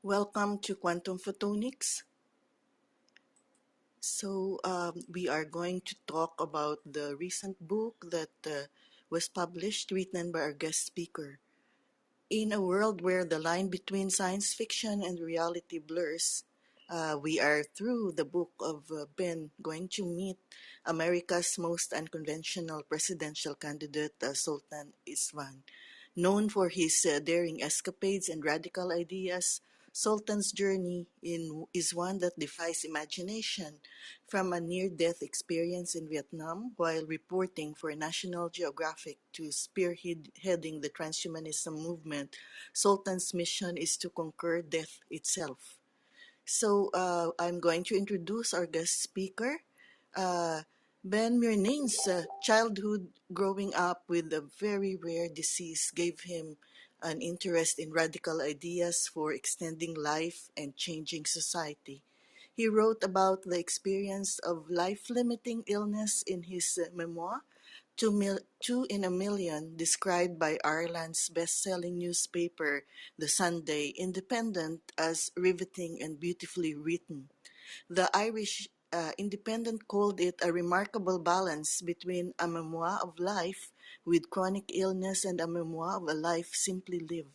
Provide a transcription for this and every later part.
Welcome to Quantum Photonics. We are going to talk about the recent book that was published, written by our guest speaker. In a world where the line between science fiction and reality blurs, we are through the book of Ben going to meet America's most unconventional presidential candidate, Zoltan Istvan. Known for his daring escapades and radical ideas, Sultan's journey is one that defies imagination. From a near-death experience in Vietnam while reporting for National Geographic to spearheading the transhumanism movement, Sultan's mission is to conquer death itself. I'm going to introduce our guest speaker. Uh, Ben Murnane's childhood growing up with a very rare disease gave him an interest in radical ideas for extending life and changing society. He wrote about the experience of life-limiting illness in his memoir, Two in a Million, described by Ireland's best-selling newspaper, The Sunday Independent, as riveting and beautifully written. The Irish Independent called it a remarkable balance between a memoir of life with chronic illness and a memoir of a life simply lived.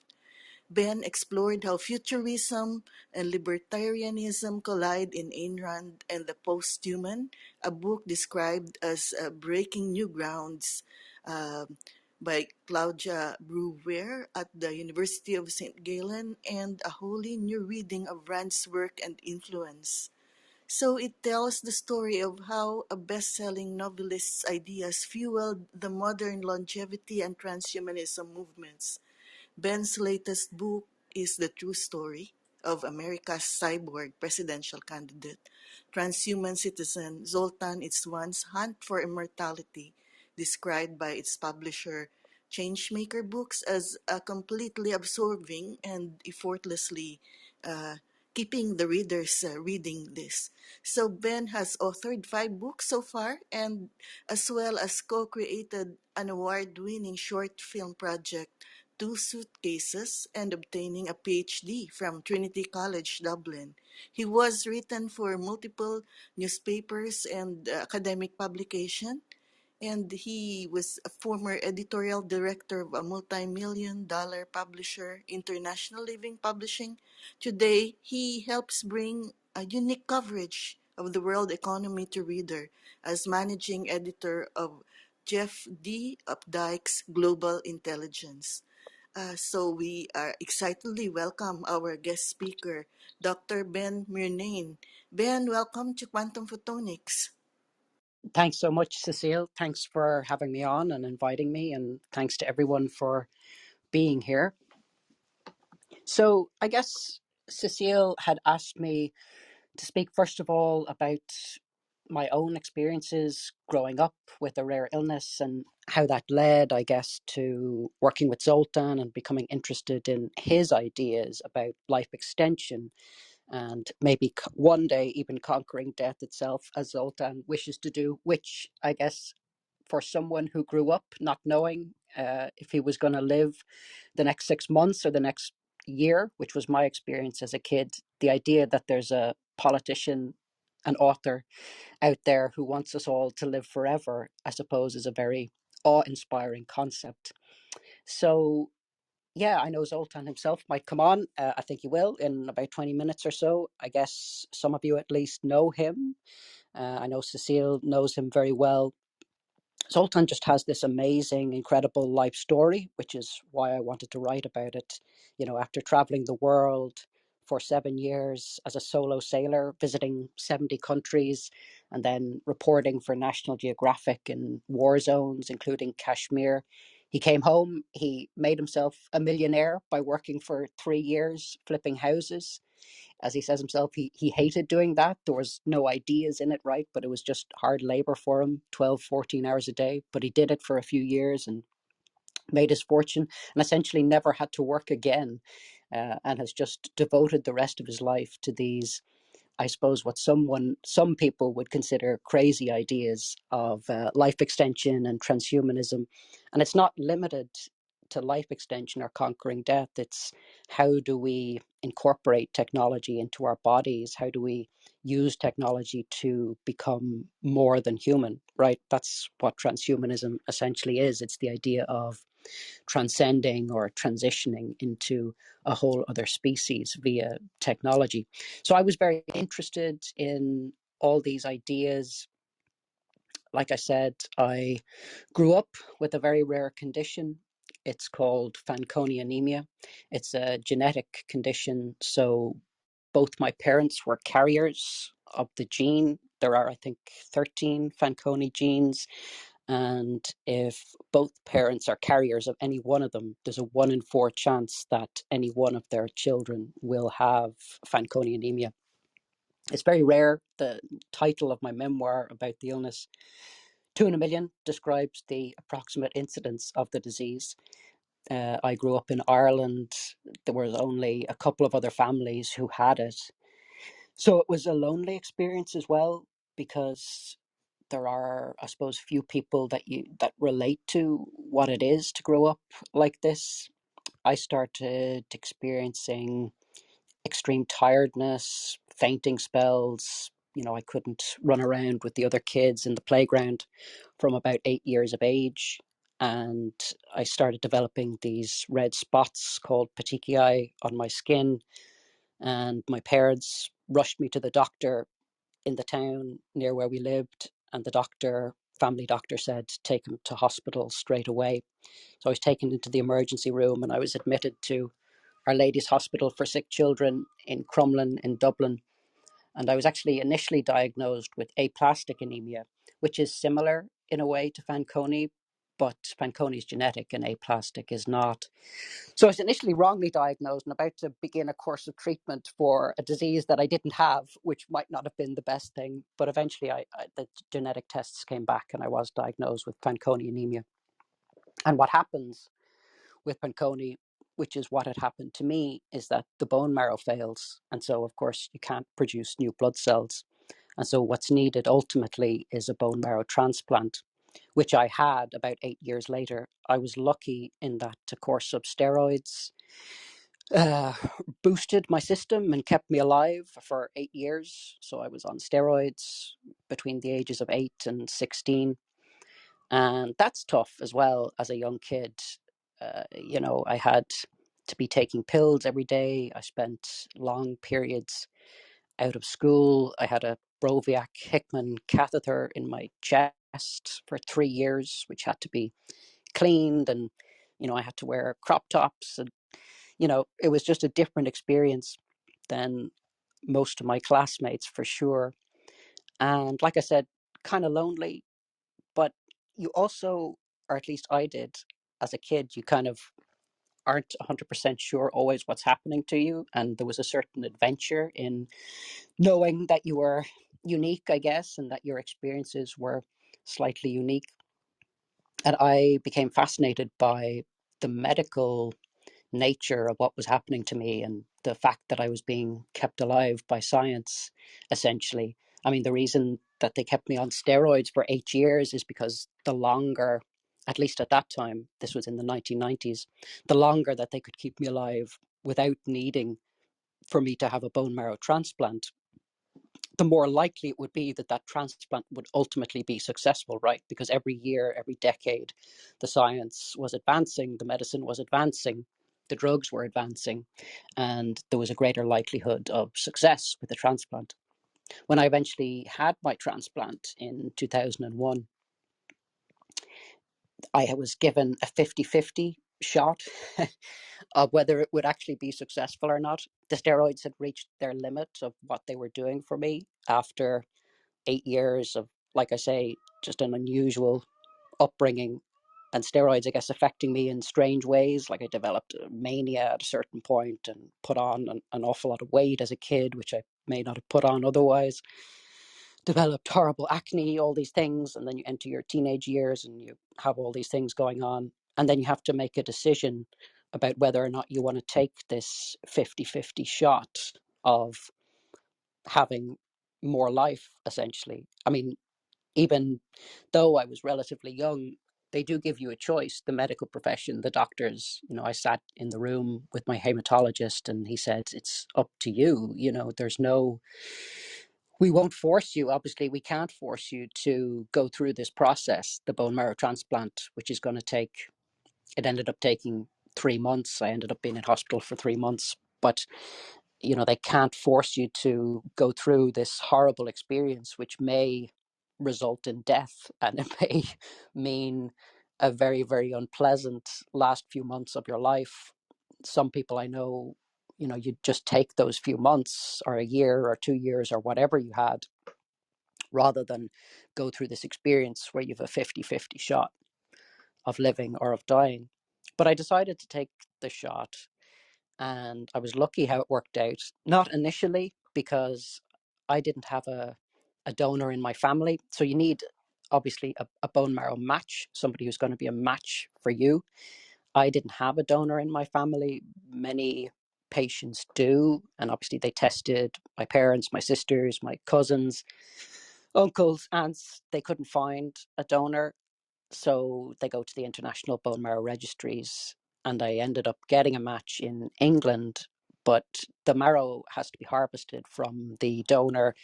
Ben explored how futurism and libertarianism collide in Ayn Rand and the Posthuman, a book described as breaking new grounds uh, by Claudia Brewer at the University of St. Gallen, and a wholly new reading of Rand's work and influence. So it tells the story of how a best-selling novelist's ideas fueled the modern longevity and transhumanism movements. Ben's latest book is the true story of America's cyborg presidential candidate, transhuman citizen Zoltan Istvan's hunt for immortality, described by its publisher Changemaker Books as a completely absorbing and effortlessly uh, keeping the readers reading this. So Ben has authored 5 books so far, and as well as co-created an award-winning short film project, Two Suitcases, and obtaining a PhD from Trinity College Dublin. He was written for multiple newspapers and academic publication, and he was a former editorial director of a multi-million-dollar publisher, International Living Publishing. Today, he helps bring a unique coverage of the world economy to reader as managing editor of Jeff D. Updike's Global Intelligence. So we are excitedly welcome our guest speaker, Dr. Ben Murnane. Ben, welcome to Quantum Photonics. Thanks so much, Cecile. Thanks for having me on and inviting me, and thanks to everyone for being here. So, I guess Cecile had asked me to speak first of all about my own experiences growing up with a rare illness and how that led, I guess, to working with Zoltan and becoming interested in his ideas about life extension and maybe one day even conquering death itself, as Zoltan wishes to do, which I guess for someone who grew up not knowing if he was going to live the next 6 months or the next year, which was my experience as a kid, the idea that there's a politician, an author out there who wants us all to live forever, I suppose, is a very awe-inspiring concept. So, yeah, I know Zoltan himself might come on. I think he will in about 20 minutes or so. I guess some of you at least know him. I know Cecile knows him very well. Zoltan just has this amazing, incredible life story, which is why I wanted to write about it. You know, after traveling the world for 7 years as a solo sailor, visiting 70 countries, and then reporting for National Geographic in war zones, including Kashmir, he came home. He made himself a millionaire by working for 3 years, flipping houses. As he says himself, he hated doing that. There was no ideas in it, right? But it was just hard labor for him, 12, 14 hours a day. But he did it for a few years and made his fortune and essentially never had to work again, and has just devoted the rest of his life to these, I suppose, what some people would consider crazy ideas of life extension and transhumanism. And it's not limited to life extension or conquering death. It's how do we incorporate technology into our bodies? How do we use technology to become more than human, right? That's what transhumanism essentially is. It's the idea of transcending or transitioning into a whole other species via technology. So I was very interested in all these ideas. Like I said, I grew up with a very rare condition. It's called Fanconi anemia. It's a genetic condition. So both my parents were carriers of the gene. There are, I think, 13 Fanconi genes. And if both parents are carriers of any one of them, there's a 1 in 4 chance that any one of their children will have Fanconi anemia. It's very rare. The title of my memoir about the illness, 2 in a million, describes the approximate incidence of the disease. I grew up in Ireland. There was only a couple of other families who had it. So it was a lonely experience as well, because there are, I suppose, few people that relate to what it is to grow up like this. I started experiencing extreme tiredness, fainting spells. I couldn't run around with the other kids in the playground from about 8 years of age. And I started developing these red spots called petechiae on my skin. And my parents rushed me to the doctor in the town near where we lived. And the family doctor said, take him to hospital straight away. So I was taken into the emergency room and I was admitted to Our Lady's Hospital for Sick Children in Crumlin in Dublin. And I was actually initially diagnosed with aplastic anemia, which is similar in a way to Fanconi, but Fanconi is genetic and aplastic is not. So I was initially wrongly diagnosed and about to begin a course of treatment for a disease that I didn't have, which might not have been the best thing. But eventually the genetic tests came back and I was diagnosed with Fanconi anemia. And what happens with Fanconi, which is what had happened to me, is that the bone marrow fails. And so, of course, you can't produce new blood cells. And so what's needed ultimately is a bone marrow transplant, which I had about 8 years later. I was lucky in that a course of steroids uh, boosted my system and kept me alive for 8 years. So I was on steroids between the ages of 8 and 16. And that's tough as well as a young kid. I had to be taking pills every day. I spent long periods out of school. I had a Broviac Hickman catheter in my chest for 3 years, which had to be cleaned. And, I had to wear crop tops. And, it was just a different experience than most of my classmates for sure. And like I said, kind of lonely, but you also, or at least I did as a kid, you kind of aren't 100% sure always what's happening to you. And there was a certain adventure in knowing that you were unique, I guess, and that your experiences were slightly unique. And I became fascinated by the medical nature of what was happening to me and the fact that I was being kept alive by science, essentially. I mean, the reason that they kept me on steroids for 8 years is because the longer, at least at that time, this was in the 1990s, the longer that they could keep me alive without needing for me to have a bone marrow transplant, the more likely it would be that that transplant would ultimately be successful, right? Because every year, every decade, the science was advancing, the medicine was advancing, the drugs were advancing, and there was a greater likelihood of success with the transplant. When I eventually had my transplant in 2001, I was given a 50-50 shot of whether it would actually be successful or not. The steroids had reached their limit of what they were doing for me after 8 years of, like I say, just an unusual upbringing, and steroids, I guess, affecting me in strange ways. Like I developed a mania at a certain point and put on an awful lot of weight as a kid, which I may not have put on otherwise. Developed horrible acne, all these things. And then you enter your teenage years and you have all these things going on. And then you have to make a decision about whether or not you want to take this 50-50 shot of having more life, essentially. I mean, even though I was relatively young, they do give you a choice. The medical profession, the doctors, I sat in the room with my hematologist and he said, it's up to you. We won't force you. Obviously, we can't force you to go through this process, the bone marrow transplant, which is going to take, it ended up taking 3 months. I ended up being in hospital for 3 months. But, they can't force you to go through this horrible experience, which may result in death, and it may mean a very, very unpleasant last few months of your life. Some people I know, you just take those few months or a year or 2 years or whatever you had, rather than go through this experience where you have a 50-50 shot of living or of dying. But I decided to take the shot, and I was lucky how it worked out. Not initially, because I didn't have a donor in my family. So you need, obviously, a bone marrow match, somebody who's going to be a match for you. I didn't have a donor in my family. Many patients do. And obviously, they tested my parents, my sisters, my cousins, uncles, aunts. They couldn't find a donor. So they go to the international bone marrow registries, and I ended up getting a match in England. But the marrow has to be harvested from the donor,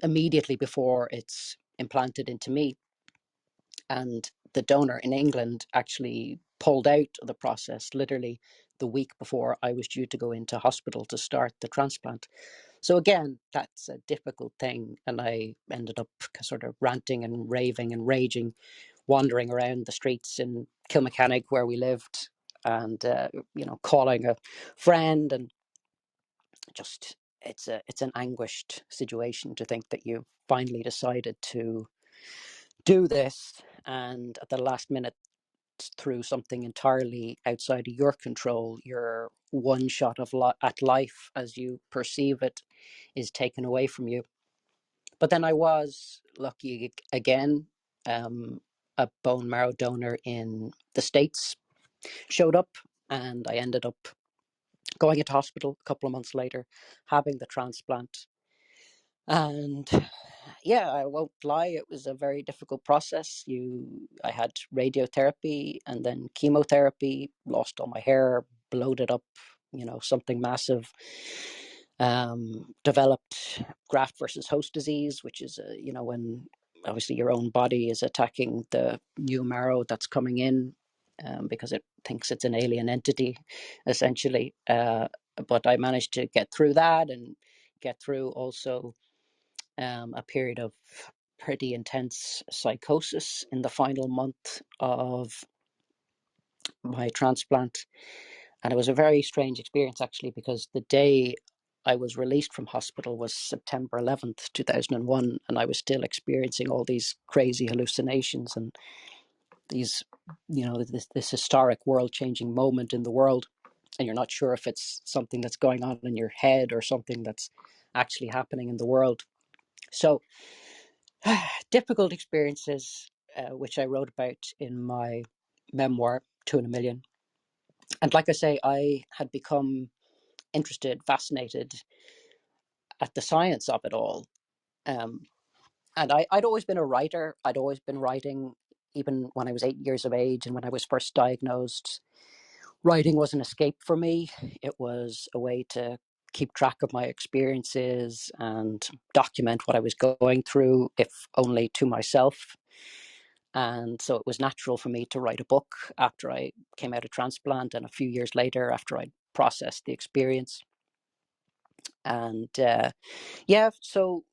immediately before it's implanted into me. And the donor in England actually pulled out of the process literally the week before I was due to go into hospital to start the transplant. So again, that's a difficult thing. And I ended up sort of ranting and raving and raging, wandering around the streets in Kilmechanic where we lived, and calling a friend, and just it's an anguished situation to think that you finally decided to do this, and at the last minute, through something entirely outside of your control, your one shot of at life as you perceive it is taken away from you. But then I was lucky again. A bone marrow donor in the States showed up, and I ended up going into hospital a couple of months later, having the transplant. And yeah, I won't lie, it was a very difficult process. I had radiotherapy and then chemotherapy, lost all my hair, bloated up, something massive. Developed graft versus host disease, which is, when obviously your own body is attacking the new marrow that's coming in, because it thinks it's an alien entity, essentially. But I managed to get through that, and get through also a period of pretty intense psychosis in the final month of my transplant. And it was a very strange experience, actually, because the day I was released from hospital was September 11th, 2001, and I was still experiencing all these crazy hallucinations and these, this historic world-changing moment in the world. And you're not sure if it's something that's going on in your head or something that's actually happening in the world. So difficult experiences, which I wrote about in my memoir, Two in a Million. And like I say, I had become interested, fascinated at the science of it all. And I'd always been a writer. I'd always been writing, even when I was 8 years of age. And when I was first diagnosed, writing was an escape for me. It was a way to keep track of my experiences and document what I was going through, if only to myself. And so it was natural for me to write a book after I came out of transplant, and a few years later after I'd processed the experience. And yeah, so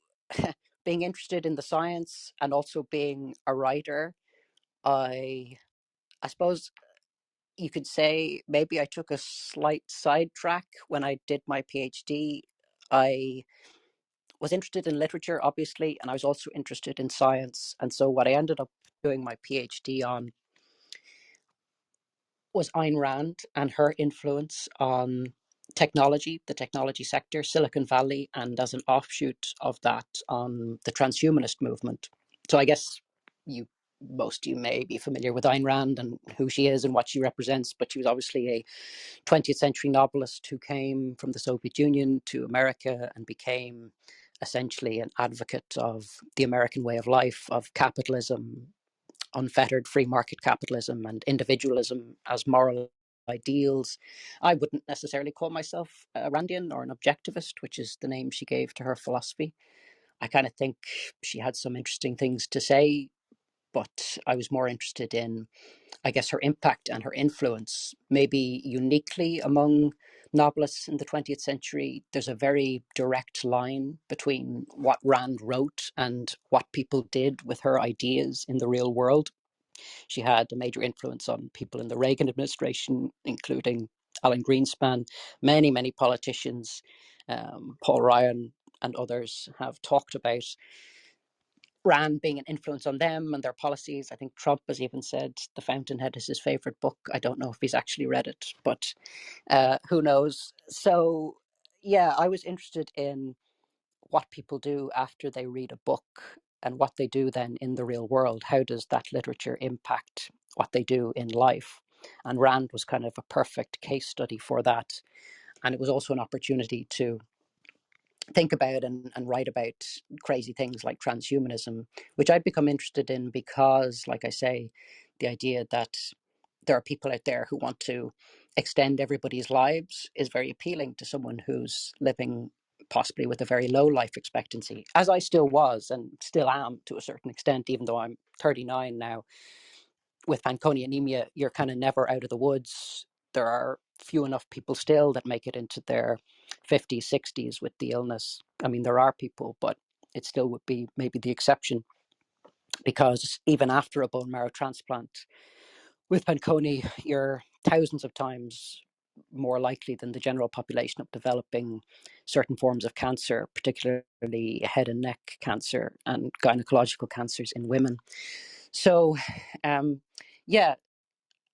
being interested in the science and also being a writer, I suppose you could say maybe I took a slight sidetrack when I did my PhD. I was interested in literature, obviously, and I was also interested in science. And so what I ended up doing my PhD on was Ayn Rand and her influence on technology, the technology sector, Silicon Valley, and as an offshoot of that, on the transhumanist movement. So I guess most of you may be familiar with Ayn Rand and who she is and what she represents, but she was obviously a 20th century novelist who came from the Soviet Union to America and became essentially an advocate of the American way of life, of capitalism, unfettered free market capitalism and individualism as moral ideals. I wouldn't necessarily call myself a Randian or an objectivist, which is the name she gave to her philosophy. I kind of think she had some interesting things to say, but I was more interested in, I guess, her impact and her influence, maybe uniquely among novelists in the 20th century. There's a very direct line between what Rand wrote and what people did with her ideas in the real world. She had a major influence on people in the Reagan administration, including Alan Greenspan. Many, many politicians, Paul Ryan and others, have talked about Rand being an influence on them and their policies. I think Trump has even said The Fountainhead is his favorite book. I don't know if he's actually read it, but who knows? So, yeah, I was interested in what people do after they read a book and what they do then in the real world. How does that literature impact what they do in life? And Rand was kind of a perfect case study for that. And it was also an opportunity to think about and write about crazy things like transhumanism, which I've become interested in because, like I say, the idea that there are people out there who want to extend everybody's lives is very appealing to someone who's living possibly with a very low life expectancy, as I still was and still am to a certain extent, even though I'm 39 now. With Fanconi anemia, you're kind of never out of the woods. There are few enough people still that make it into their 50s, 60s with the illness. I mean, there are people, but it still would be maybe the exception, because even after a bone marrow transplant, with Fanconi, you're thousands of times more likely than the general population of developing certain forms of cancer, particularly head and neck cancer and gynecological cancers in women. So, yeah,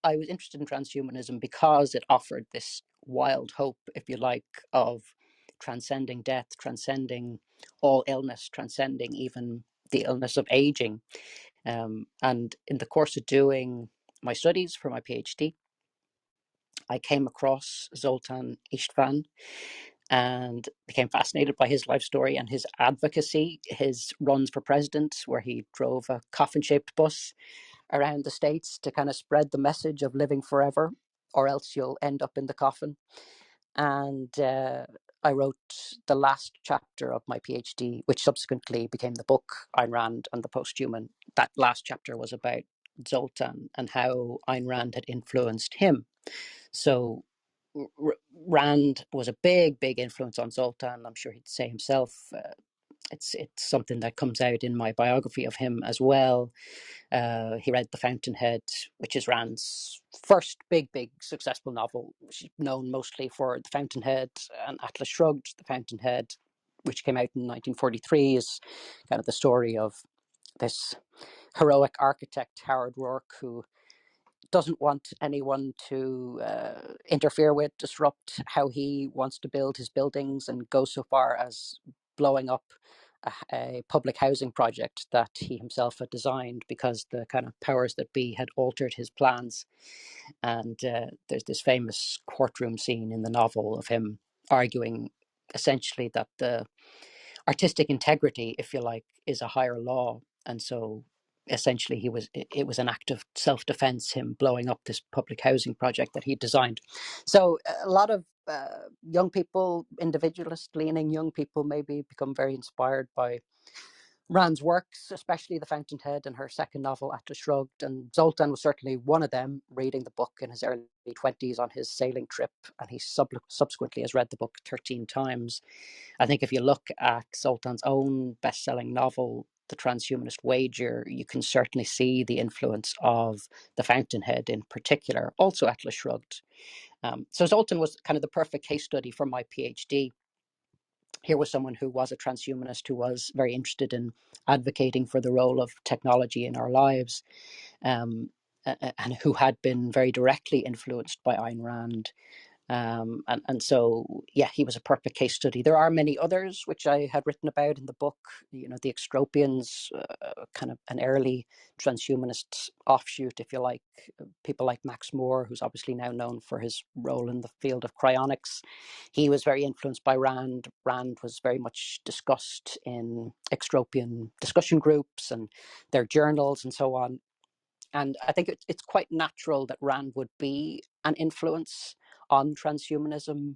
I was interested in transhumanism because it offered this wild hope, if you like, of transcending death, transcending all illness, transcending even the illness of aging. And in the course of doing my studies for my PhD, I came across Zoltan Istvan and became fascinated by his life story and his advocacy, his runs for president, where he drove a coffin shaped bus around the States to kind of spread the message of living forever, or else you'll end up in the coffin. And I wrote the last chapter of my PhD, which subsequently became the book Ayn Rand and the Posthuman. That last chapter was about Zoltan and how Ayn Rand had influenced him. So Rand was a big, big influence on Zoltan. I'm sure he'd say himself. It's something that comes out in my biography of him as well. He read The Fountainhead, which is Rand's first big, big successful novel. She's known mostly for The Fountainhead and Atlas Shrugged. The Fountainhead, which came out in 1943, is kind of the story of this heroic architect, Howard Rourke, who doesn't want anyone to interfere with, disrupt how he wants to build his buildings, and goes so far as blowing up a public housing project that he himself had designed because the kind of powers that be had altered his plans. And there's this famous courtroom scene in the novel of him arguing essentially that the artistic integrity, if you like, is a higher law. And so essentially it was an act of self-defense, him blowing up this public housing project that he designed. So a lot of young people, individualist leaning young people, maybe become very inspired by Rand's works, especially The Fountainhead and her second novel, Atlas Shrugged. And Zoltan was certainly one of them, reading the book in his early 20s on his sailing trip. And he subsequently has read the book 13 times. I think if you look at Zoltan's own best-selling novel, The Transhumanist Wager, you can certainly see the influence of The Fountainhead in particular, also Atlas Shrugged. So Zoltan was kind of the perfect case study for my PhD. Here was someone who was a transhumanist, who was very interested in advocating for the role of technology in our lives, and who had been very directly influenced by Ayn Rand. And so, yeah, he was a perfect case study. There are many others which I had written about in the book. You know, the Extropians, kind of an early transhumanist offshoot, if you like. People like Max Moore, who's obviously now known for his role in the field of cryonics. He was very influenced by Rand. Rand was very much discussed in Extropian discussion groups and their journals and so on. And I think it's quite natural that Rand would be an influence on transhumanism.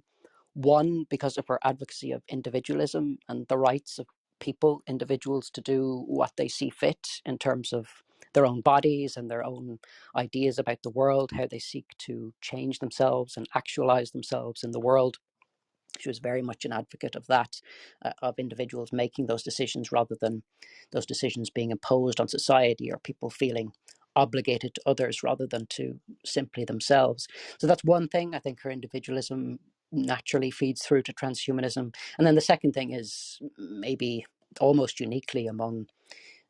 One, because of her advocacy of individualism and the rights of people, individuals, to do what they see fit in terms of their own bodies and their own ideas about the world, how they seek to change themselves and actualize themselves in the world. She was very much an advocate of that, of individuals making those decisions rather than those decisions being imposed on society or people feeling obligated to others rather than to simply themselves. So that's one thing. I think her individualism naturally feeds through to transhumanism. And then the second thing is, maybe almost uniquely among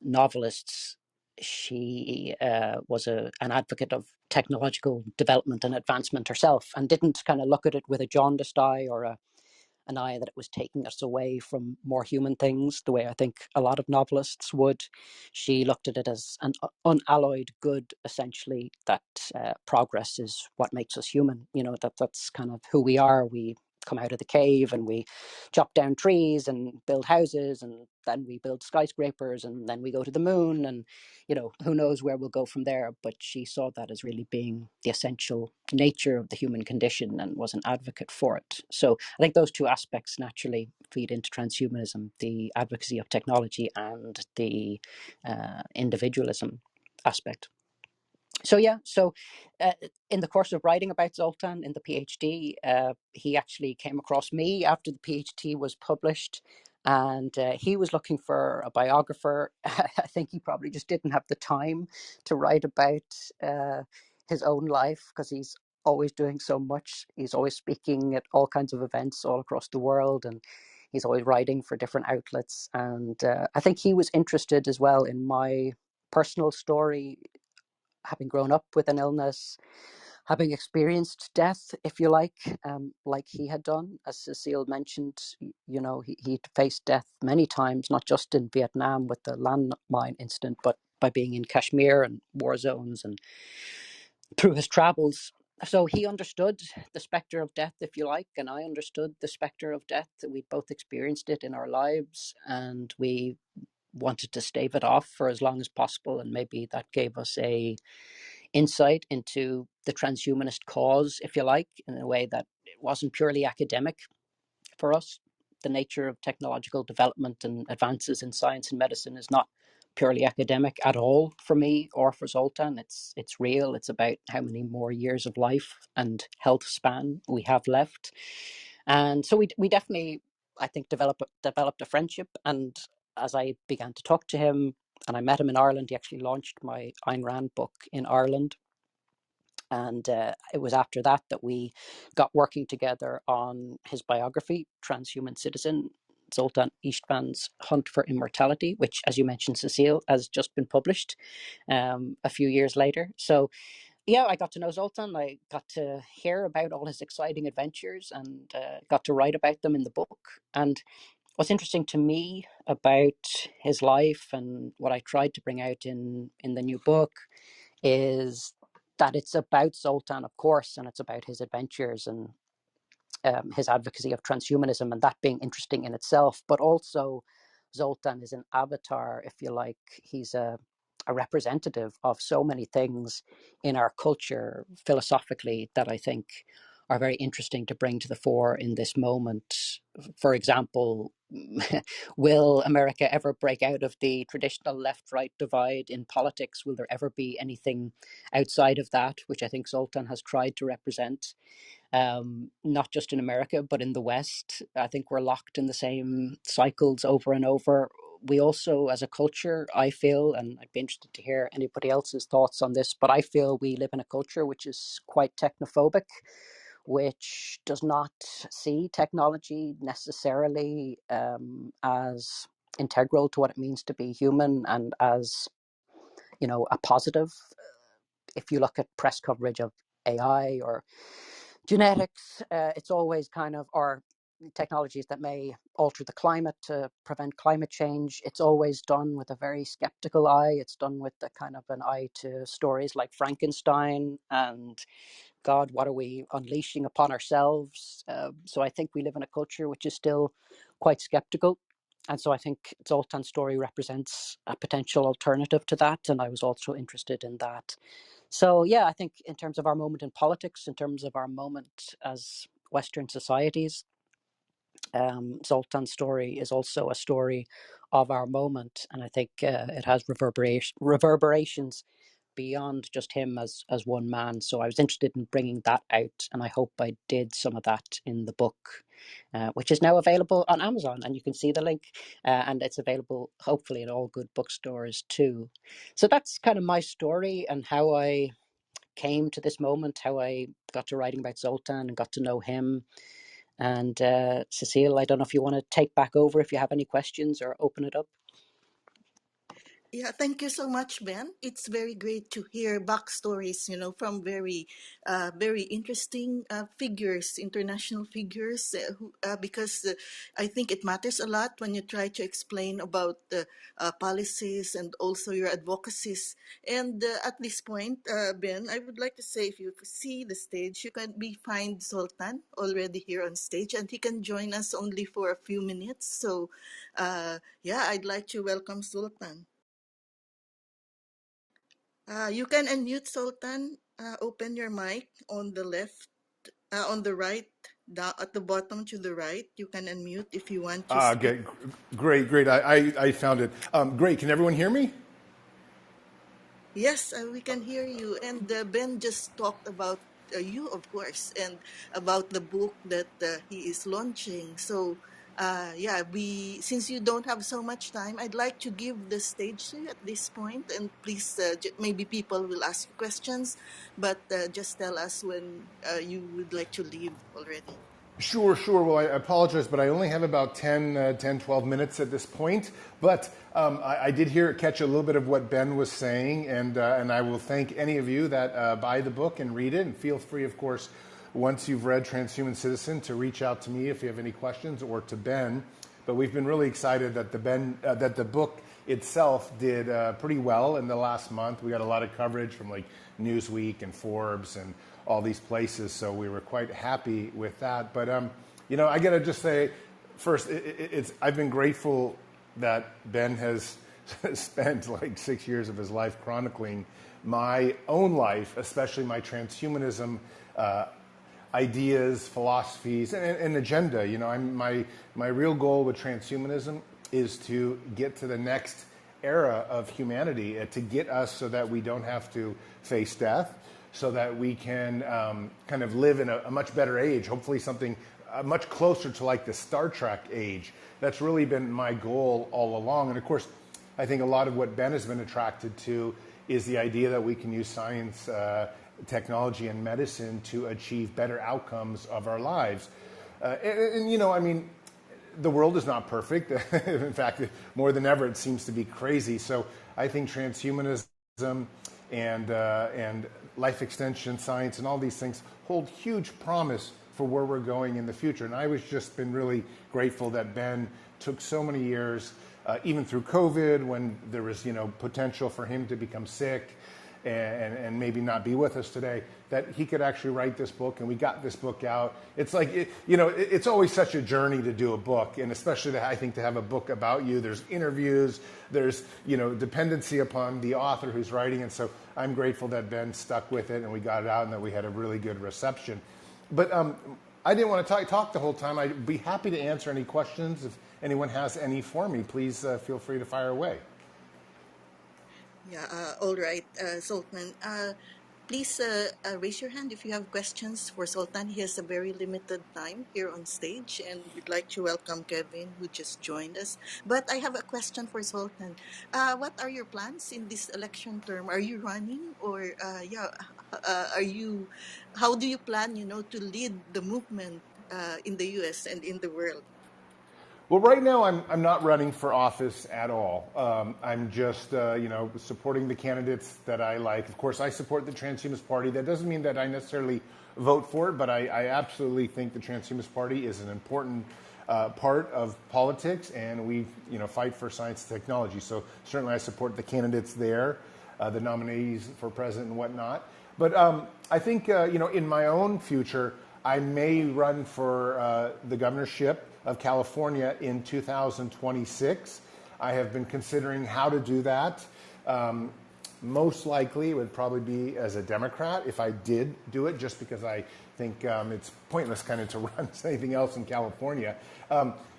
novelists, she was an advocate of technological development and advancement herself, and didn't kind of look at it with a jaundiced eye or an eye that it was taking us away from more human things, the way I think a lot of novelists would. She looked at it as an unalloyed good, essentially, that progress is what makes us human. You know, that's kind of who we are. We come out of the cave and we chop down trees and build houses, and then we build skyscrapers, and then we go to the moon, and you know, who knows where we'll go from there. But she saw that as really being the essential nature of the human condition and was an advocate for it. So I think those two aspects naturally feed into transhumanism: the advocacy of technology and the individualism aspect. So yeah, so in the course of writing about Zoltan in the PhD, he actually came across me after the PhD was published, and he was looking for a biographer. I think he probably just didn't have the time to write about his own life, because he's always doing so much. He's always speaking at all kinds of events all across the world, and he's always writing for different outlets. And I think he was interested as well in my personal story, having grown up with an illness, having experienced death, if you like he had done. As Cecile mentioned, you know, he'd faced death many times, not just in Vietnam with the landmine incident, but by being in Kashmir and war zones and through his travels. So he understood the spectre of death, if you like, and I understood the spectre of death. We both experienced it in our lives, and we wanted to stave it off for as long as possible. And maybe that gave us a insight into the transhumanist cause, if you like, in a way that it wasn't purely academic for us. The nature of technological development and advances in science and medicine is not purely academic at all for me or for Zoltan. It's real. It's about how many more years of life and health span we have left. And so we definitely, I think, developed a friendship. And as I began to talk to him, and I met him in Ireland, he actually launched my Ayn Rand book in Ireland. And it was after that that we got working together on his biography, Transhuman Citizen, Zoltan Istvan's Hunt for Immortality, which, as you mentioned, Cecile, has just been published a few years later. So, yeah, I got to know Zoltan. I got to hear about all his exciting adventures and got to write about them in the book. And what's interesting to me about his life and what I tried to bring out in the new book is that it's about Zoltan, of course, and it's about his adventures and his advocacy of transhumanism, and that being interesting in itself. But also, Zoltan is an avatar, if you like. He's a representative of so many things in our culture philosophically that I think are very interesting to bring to the fore in this moment. For example, will America ever break out of the traditional left right divide in politics? Will there ever be anything outside of that, which I think Zoltan has tried to represent? Not just in America, but in the West. I think we're locked in the same cycles over and over. We also, as a culture, I feel, and I'd be interested to hear anybody else's thoughts on this, but I feel we live in a culture which is quite technophobic, which does not see technology necessarily as integral to what it means to be human and as, you know, a positive. If you look at press coverage of AI or genetics, it's always kind of, or technologies that may alter the climate to prevent climate change. It's always done with a very skeptical eye. It's done with the kind of an eye to stories like Frankenstein and God, what are we unleashing upon ourselves? So I think we live in a culture which is still quite skeptical. And so I think Zoltan's story represents a potential alternative to that. And I was also interested in that. So, yeah, I think in terms of our moment in politics, in terms of our moment as Western societies, Zoltan's story is also a story of our moment. And I think it has reverberations beyond just him as one man. So I was interested in bringing that out, and I hope I did some of that in the book, which is now available on Amazon, and you can see the link, and it's available hopefully in all good bookstores too. So that's kind of my story and how I came to this moment, how I got to writing about Zoltan and got to know him. And Cecile, I don't know if you want to take back over if you have any questions or open it up. Yeah, thank you so much, Ben. It's very great to hear backstories, from very interesting figures, international figures, because I think it matters a lot when you try to explain about the policies and also your advocacies. And at this point, Ben, I would like to say, if you see the stage, you can find Sultan already here on stage, and he can join us only for a few minutes. So, yeah, I'd like to welcome Sultan. You can unmute Sultan. Open your mic on the left, on the right, down at the bottom to the right. You can unmute if you want to speak. Okay, great. I found it. Great. Can everyone hear me? Yes, we can hear you. And Ben just talked about you, of course, and about the book that he is launching. So, yeah, since you don't have so much time, I'd like to give the stage to you at this point. And please, maybe people will ask you questions, but just tell us when you would like to leave already. Sure. Well, I apologize, but I only have about 12 minutes at this point. But I did catch a little bit of what Ben was saying, and I will thank any of you that buy the book and read it. And feel free, of course, once you've read Transhuman Citizen, to reach out to me if you have any questions, or to Ben. But we've been really excited that the book itself did pretty well in the last month. We got a lot of coverage from like Newsweek and Forbes and all these places, so we were quite happy with that. But I got to just say, first, I've been grateful that Ben has spent like 6 years of his life chronicling my own life, especially my transhumanism ideas, philosophies, and agenda. My real goal with transhumanism is to get to the next era of humanity, to get us so that we don't have to face death, so that we can kind of live in a much better age, hopefully something much closer to like the Star Trek age. That's really been my goal all along. And of course, I think a lot of what Ben has been attracted to is the idea that we can use science, technology, and medicine to achieve better outcomes of our lives. The world is not perfect. In fact, more than ever, it seems to be crazy. So I think transhumanism and life extension science and all these things hold huge promise for where we're going in the future. And I was just been really grateful that Ben took so many years, even through COVID, when there was potential for him to become sick and maybe not be with us today, that he could actually write this book, and we got this book out. It's like, it's always such a journey to do a book, and especially I think to have a book about you. There's interviews, there's, dependency upon the author who's writing, and so I'm grateful that Ben stuck with it and we got it out and that we had a really good reception. But I didn't want to talk the whole time. I'd be happy to answer any questions. If anyone has any for me, please feel free to fire away. Yeah, all right, Sultan. Please raise your hand if you have questions for Sultan. He has a very limited time here on stage, and we'd like to welcome Kevin, who just joined us. But I have a question for Sultan. What are your plans in this election term? Are you running, or are you? How do you plan, to lead the movement in the U.S. and in the world? Well, right now I'm not running for office at all. I'm just supporting the candidates that I like. Of course, I support the Transhumanist Party. That doesn't mean that I necessarily vote for it, but I absolutely think the Transhumanist Party is an important part of politics, and we fight for science and technology. So certainly I support the candidates there, the nominees for president and whatnot. But I think in my own future, I may run for the governorship of California in 2026. I have been considering how to do that. Most likely it would probably be as a Democrat if I did do it, just because I think it's pointless kind of to run anything else in California.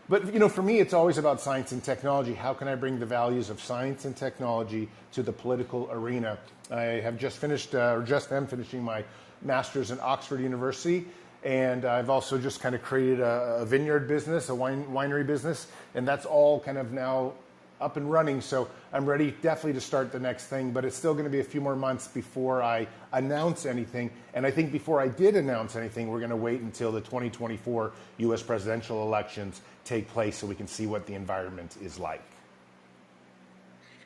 But, for me, it's always about science and technology. How can I bring the values of science and technology to the political arena? I have just finished, or just am finishing my master's in Oxford University. And I've also just kind of created a vineyard business, a winery business. And that's all kind of now up and running. So I'm ready definitely to start the next thing. But it's still going to be a few more months before I announce anything. And I think before I did announce anything, we're going to wait until the 2024 U.S. presidential elections take place so we can see what the environment is like.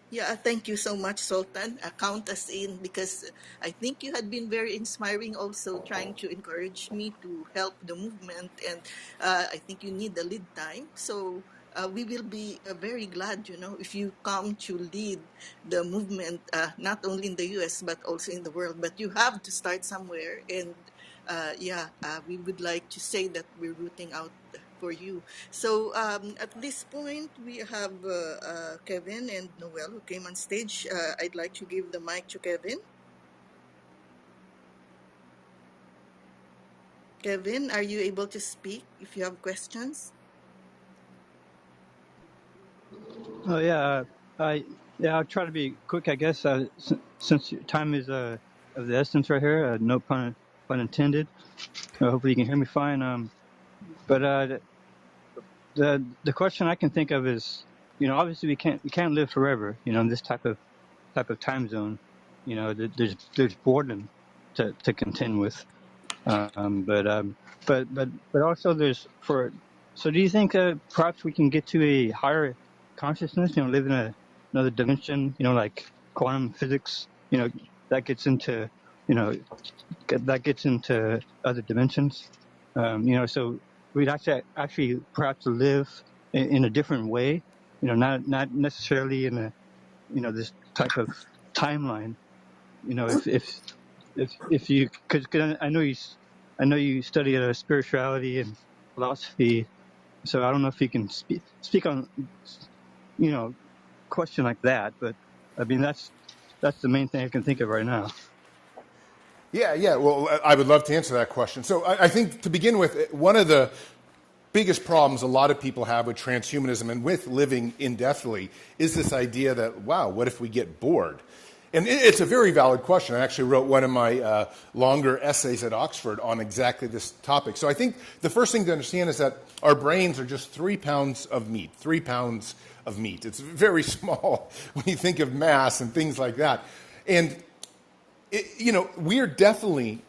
Yeah, thank you so much, Sultan. Count us in, because I think you had been very inspiring also, trying to encourage me to help the movement. And I think you need the lead time. So we will be very glad, if you come to lead the movement, not only in the US, but also in the world. But you have to start somewhere. And we would like to say that we're rooting out for you. So at this point, we have Kevin and Noel who came on stage. I'd like to give the mic to Kevin. Kevin, are you able to speak if you have questions? Oh yeah, I'll try to be quick, I guess. Since time is of the essence right here, no pun intended. Hopefully you can hear me fine. But the question I can think of is, obviously we can't live forever, in this type of time zone. There's boredom to contend with. But also so do you think perhaps we can get to a higher consciousness, live in another dimension, like quantum physics, that gets into, other dimensions, so we'd actually perhaps live in a different way, not necessarily in this type of timeline, if you, cause I know you study spirituality and philosophy, so I don't know if you can speak on, question like that, but I mean, that's the main thing I can think of right now. Yeah. Well, I would love to answer that question. So I think to begin with, one of the biggest problems a lot of people have with transhumanism and with living indefinitely is this idea that, wow, what if we get bored? And it's a very valid question. I actually wrote one of my longer essays at Oxford on exactly this topic. So I think the first thing to understand is that our brains are just 3 pounds of meat, 3 pounds of meat. It's very small when you think of mass and things like that. And we're definitely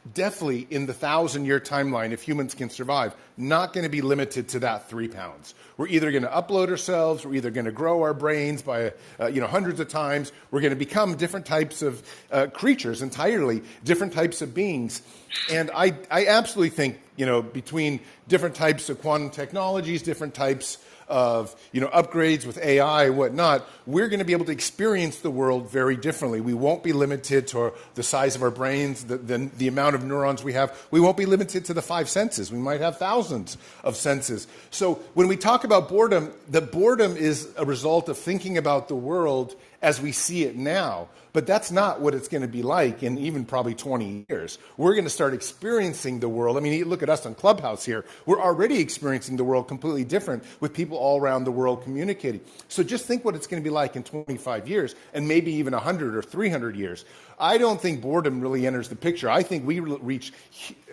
in the 1,000-year timeline, if humans can survive, not going to be limited to that 3 pounds. We're either going to upload ourselves, we're either going to grow our brains by hundreds of times, we're going to become different types of creatures entirely, different types of beings. And I absolutely think, between different types of quantum technologies, different types of upgrades with AI and whatnot, we're going to be able to experience the world very differently. We won't be limited to the size of our brains, the amount of neurons we have. We won't be limited to the 5 senses. We might have thousands of senses. So when we talk about boredom, the boredom is a result of thinking about the world as we see it now. But that's not what it's going to be like in even probably 20 years. We're going to start experiencing the world. I mean, look at us on Clubhouse here. We're already experiencing the world completely different with people all around the world communicating. So just think what it's going to be like in 25 years and maybe even 100 or 300 years. I don't think boredom really enters the picture. I think we reach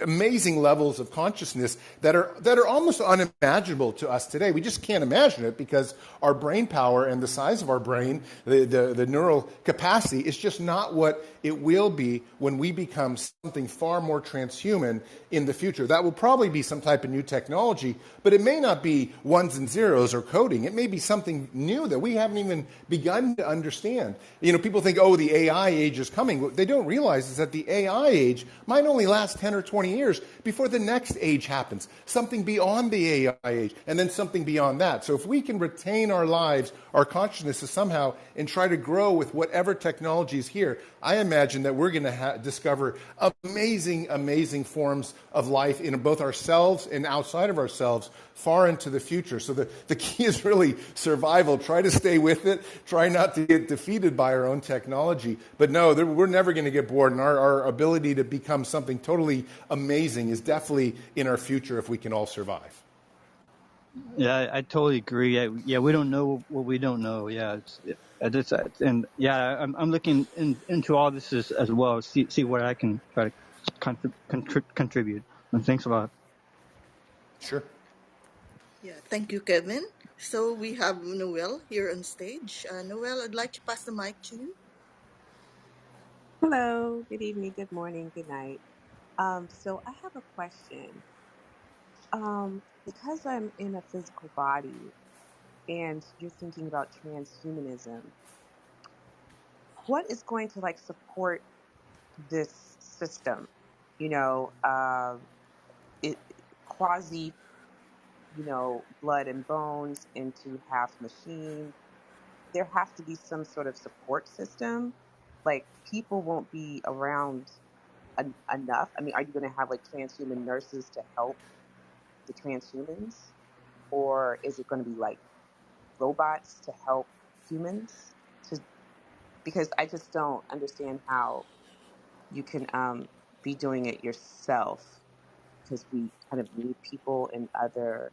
amazing levels of consciousness that are almost unimaginable to us today. We just can't imagine it because our brain power and the size of our brain, the neural capacity, is just not what it will be when we become something far more transhuman in the future. That will probably be some type of new technology, but it may not be ones and zeros or coding. It may be something new that we haven't even begun to understand. People think, oh, the AI age is coming. What they don't realize is that the AI age might only last 10 or 20 years before the next age happens, something beyond the AI age, and then something beyond that. So if we can retain our lives, our consciousnesses somehow, and try try to grow with whatever technology is here, I imagine that we're going to discover amazing, amazing forms of life in both ourselves and outside of ourselves far into the future. So the key is really survival. Try to stay with it. Try not to get defeated by our own technology. But no, we're never going to get bored, and our ability to become something totally amazing is definitely in our future if we can all survive. Yeah, I totally agree. Yeah, we don't know what we don't know. Yeah, and yeah, I'm looking into all this as well. See where I can try to contribute. And thanks a lot. Sure. Yeah, thank you, Kevin. So we have Noel here on stage. Noel, I'd like to pass the mic to you. Hello, good evening, good morning, good night. So I have a question. Because I'm in a physical body and you're thinking about transhumanism, what is going to like support this system? You know, it quasi, blood and bones into half machine. There has to be some sort of support system. Like people won't be around enough. I mean, are you going to have like transhuman nurses to help the transhumans, or is it going to be like robots to help humans? To Because I just don't understand how you can be doing it yourself, because we kind of need people in other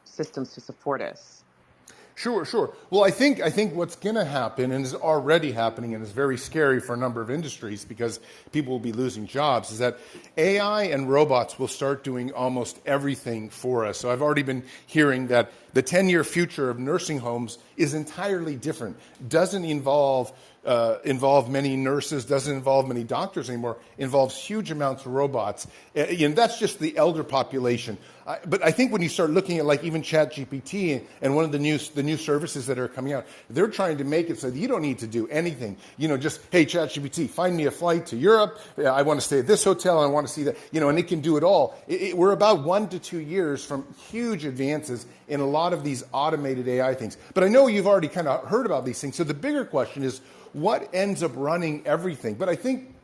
systems to support us. Sure, sure. Well, I think what's going to happen, and is already happening, and is very scary for a number of industries because people will be losing jobs, is that AI and robots will start doing almost everything for us. So I've already been hearing that the 10-year future of nursing homes is entirely different. Doesn't involve many nurses, doesn't involve many doctors anymore, involves huge amounts of robots. And that's just the elder population. But I think when you start looking at like even ChatGPT and one of the new services that are coming out, they're trying to make it so that you don't need to do anything. Just, hey, ChatGPT, find me a flight to Europe. I want to stay at this hotel. I want to see that, and it can do it all. We're about 1 to 2 years from huge advances in a lot of these automated AI things. But I know you've already kind of heard about these things. So the bigger question is, what ends up running everything? But I think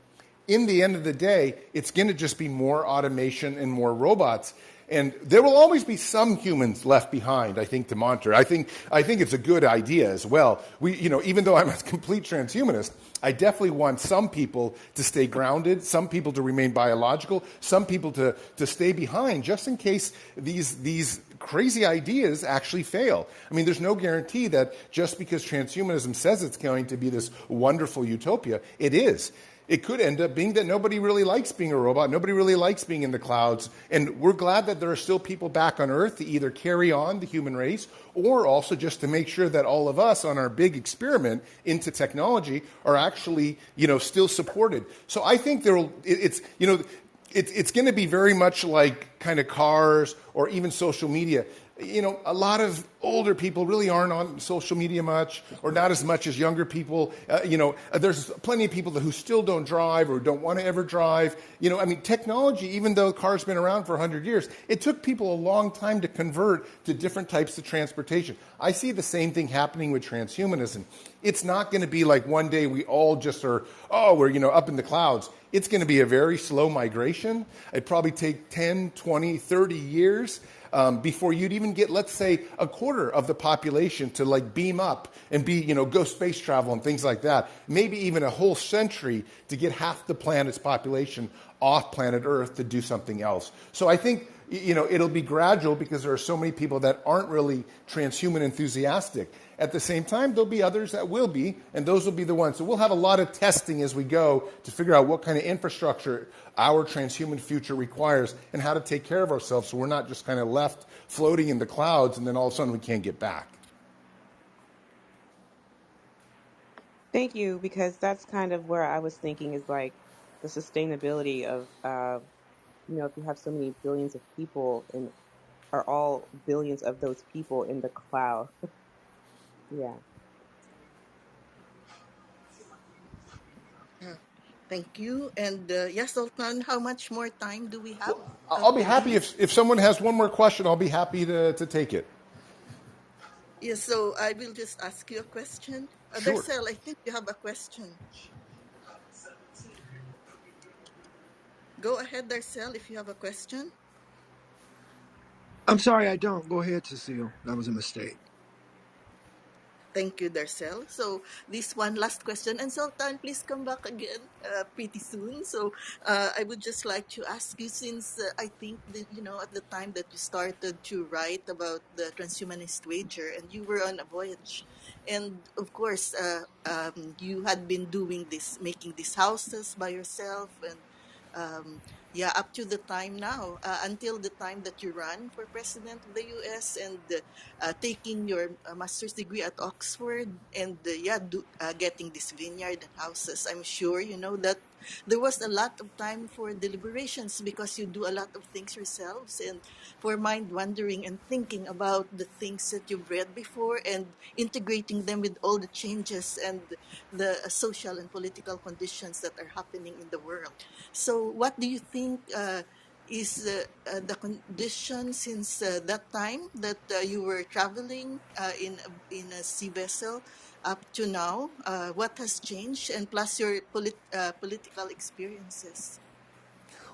in the end of the day, it's going to just be more automation and more robots. And there will always be some humans left behind, I think, to monitor. I think it's a good idea as well. Even though I'm a complete transhumanist, I definitely want some people to stay grounded, some people to remain biological, some people to stay behind, just in case these crazy ideas actually fail. I mean, there's no guarantee that just because transhumanism says it's going to be this wonderful utopia, it is. It could end up being that nobody really likes being a robot, nobody really likes being in the clouds, and we're glad that there are still people back on Earth to either carry on the human race or also just to make sure that all of us on our big experiment into technology are actually, still supported. So I think it's going to be very much like kind of cars or even social media. A lot of older people really aren't on social media much, or not as much as younger people. There's plenty of people who still don't drive or don't want to ever drive. Technology, even though cars have been around for 100 years, it took people a long time to convert to different types of transportation. I see the same thing happening with transhumanism. It's not going to be like one day we all just we're up in the clouds. It's going to be a very slow migration. It'd probably take 10, 20, 30 years before you'd even get, let's say, a quarter of the population to like beam up and go space travel and things like that. Maybe even a whole century to get half the planet's population off planet Earth to do something else. So I think it'll be gradual because there are so many people that aren't really transhuman enthusiastic. At the same time, there'll be others that will be, and those will be the ones. So we'll have a lot of testing as we go to figure out what kind of infrastructure our transhuman future requires and how to take care of ourselves so we're not just kind of left floating in the clouds and then all of a sudden we can't get back. Thank you, because that's kind of where I was thinking, is like the sustainability of, if you have so many billions of people, and are all billions of those people in the cloud. Yeah. Thank you. And yes, Sultan, how much more time do we have? I'll be Over to happy you. if someone has one more question, I'll be happy to take it. Yes, so I will just ask you a question. Sure. Darcel, I think you have a question. Go ahead, Darcel, if you have a question. I'm sorry, I don't. Go ahead, Cecile. That was a mistake. Thank you, Darcel. So this one last question, and Sultan, please come back again pretty soon. So I would just like to ask you, since I think that at the time that you started to write about the transhumanist wager, and you were on a voyage, and of course you had been doing this, making these houses by yourself, and yeah, up to the time now, until the time that you ran for president of the U.S. and taking your master's degree at Oxford, and yeah, getting this vineyard and houses. I'm sure you know that there was a lot of time for deliberations because you do a lot of things yourselves, and for mind wandering and thinking about the things that you've read before and integrating them with all the changes and the social and political conditions that are happening in the world. So, what do you think is the condition since that time that you were traveling in a sea vessel up to now? What has changed, and plus your political experiences?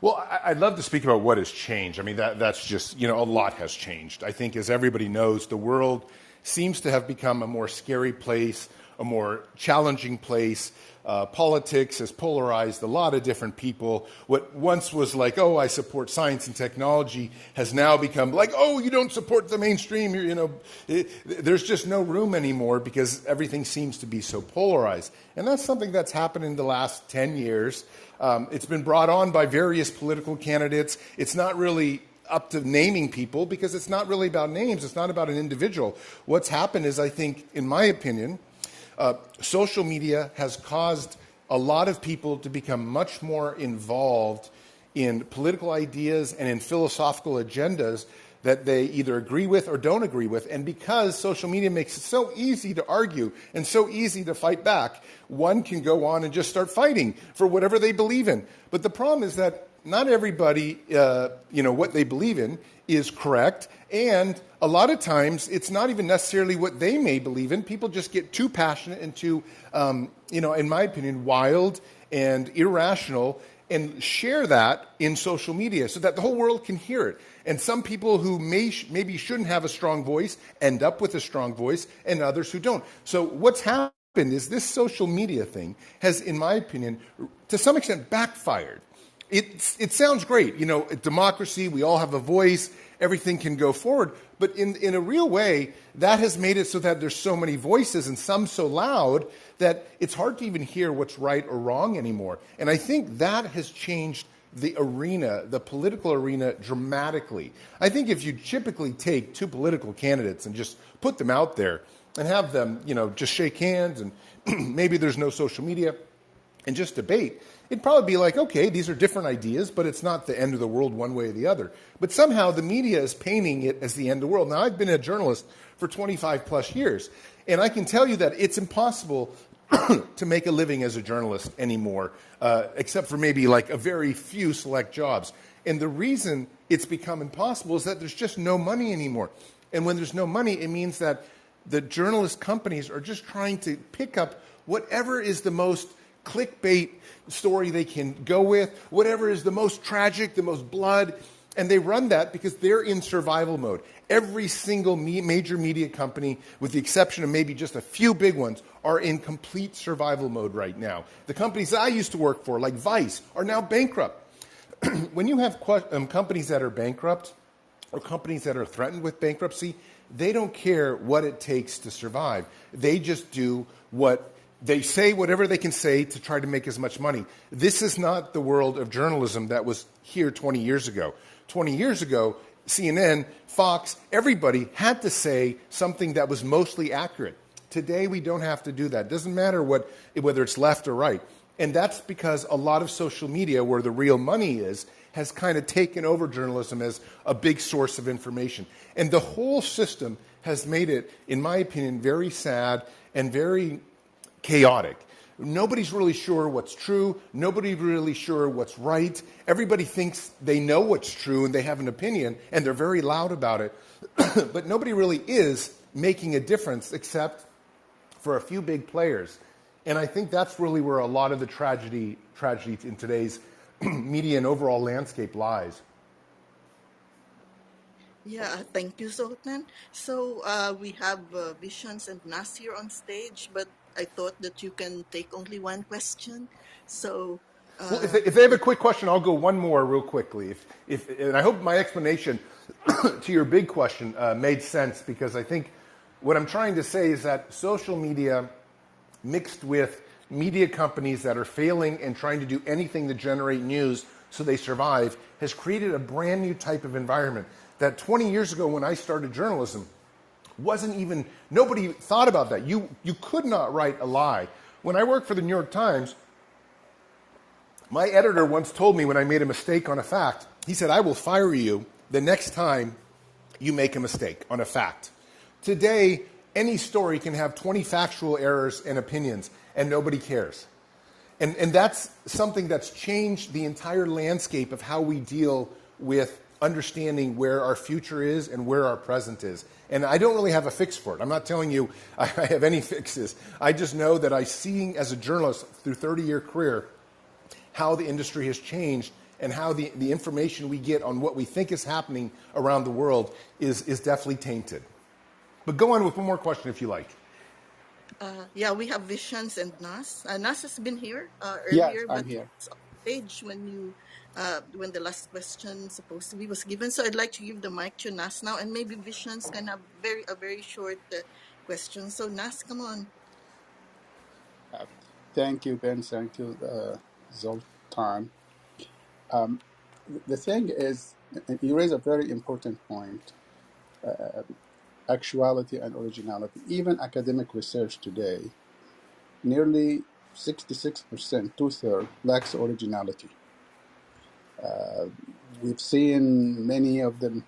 Well, I'd love to speak about what has changed. I mean, that's just, a lot has changed. I think, as everybody knows, the world seems to have become a more scary place, a more challenging place. Politics has polarized a lot of different people. What once was like, oh, I support science and technology, has now become like, oh, you don't support the mainstream. There's just no room anymore because everything seems to be so polarized. And that's something that's happened in the last 10 years. It's been brought on by various political candidates. It's not really up to naming people because it's not really about names. It's not about an individual. What's happened is, I think, in my opinion, social media has caused a lot of people to become much more involved in political ideas and in philosophical agendas that they either agree with or don't agree with. And because social media makes it so easy to argue and so easy to fight back, one can go on and just start fighting for whatever they believe in. But the problem is that not everybody, what they believe in is correct. And a lot of times, it's not even necessarily what they may believe in. People just get too passionate and too, in my opinion, wild and irrational, and share that in social media so that the whole world can hear it. And some people who maybe shouldn't have a strong voice end up with a strong voice, and others who don't. So what's happened is this social media thing has, in my opinion, to some extent backfired. It sounds great, democracy, we all have a voice, everything can go forward. But in a real way, that has made it so that there's so many voices and some so loud that it's hard to even hear what's right or wrong anymore. And I think that has changed the arena, the political arena, dramatically. I think if you typically take two political candidates and just put them out there and have them, just shake hands and maybe there's no social media and just debate, it'd probably be like, okay, these are different ideas, but it's not the end of the world one way or the other. But somehow the media is painting it as the end of the world. Now, I've been a journalist for 25 plus years, and I can tell you that it's impossible to make a living as a journalist anymore, except for maybe like a very few select jobs. And the reason it's become impossible is that there's just no money anymore. And when there's no money, it means that the journalist companies are just trying to pick up whatever is the most clickbait story they can go with, whatever is the most tragic, the most blood, and they run that because they're in survival mode. Every single major media company, with the exception of maybe just a few big ones, are in complete survival mode right now. The companies that I used to work for, like Vice, are now bankrupt. When you have companies that are bankrupt or companies that are threatened with bankruptcy, they don't care what it takes to survive. They just do what they say, whatever they can say to try to make as much money. This is not the world of journalism that was here 20 years ago. 20 years ago, CNN, Fox, everybody had to say something that was mostly accurate. Today, we don't have to do that. It doesn't matter whether it's left or right. And that's because a lot of social media, where the real money is, has kind of taken over journalism as a big source of information. And the whole system has made it, in my opinion, very sad and very chaotic. Nobody's really sure what's true. Nobody's really sure what's right. Everybody thinks they know what's true and they have an opinion and they're very loud about it. But nobody really is making a difference except for a few big players. And I think that's really where a lot of the tragedy in today's media and overall landscape lies. Yeah, thank you, Zoltan. So we have Visions and Nas here on stage, but I thought that you can take only one question. So Well, uh, if they have a quick question, I'll go one more real quickly. And I hope my explanation to your big question made sense, because I think what I'm trying to say is that social media mixed with media companies that are failing and trying to do anything to generate news so they survive has created a brand new type of environment that 20 years ago when I started journalism wasn't even, nobody thought about that. You could not write a lie. When I worked for the New York Times, my editor once told me when I made a mistake on a fact, he said, I will fire you the next time you make a mistake on a fact. Today, any story can have 20 factual errors and opinions, and nobody cares. And that's something that's changed the entire landscape of how we deal with understanding where our future is and where our present is. And I don't really have a fix for it. I'm not telling you I have any fixes. I just know that I see as a journalist through 30-year career how the industry has changed and how the information we get on what we think is happening around the world is definitely tainted. But go on with one more question if you like. yeah, we have Visions and Nas. Nas has been here Yes, earlier, I'm but here. it's on stage when the last question supposed to be was given. So I'd like to give the mic to Nas now, and maybe Visions can have a very short question. So Nas, come on. Uh, Thank you, Ben. Thank you, Zoltan. Um, the thing is, you raise a very important point, actuality and originality. Even academic research today, nearly 66%, two-thirds, lacks originality. We've seen many of the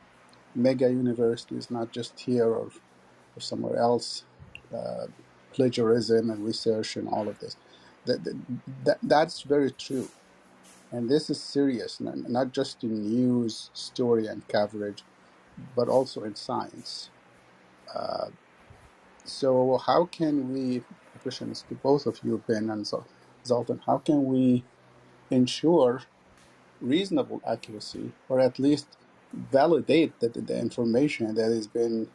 mega universities, not just here or somewhere else, plagiarism and research and all of this. That's very true. And this is serious, not just in news, story, and coverage, but also in science. So how can we, my question is to both of you, Ben and Zoltan, how can we ensure reasonable accuracy, or at least validate that the information that has been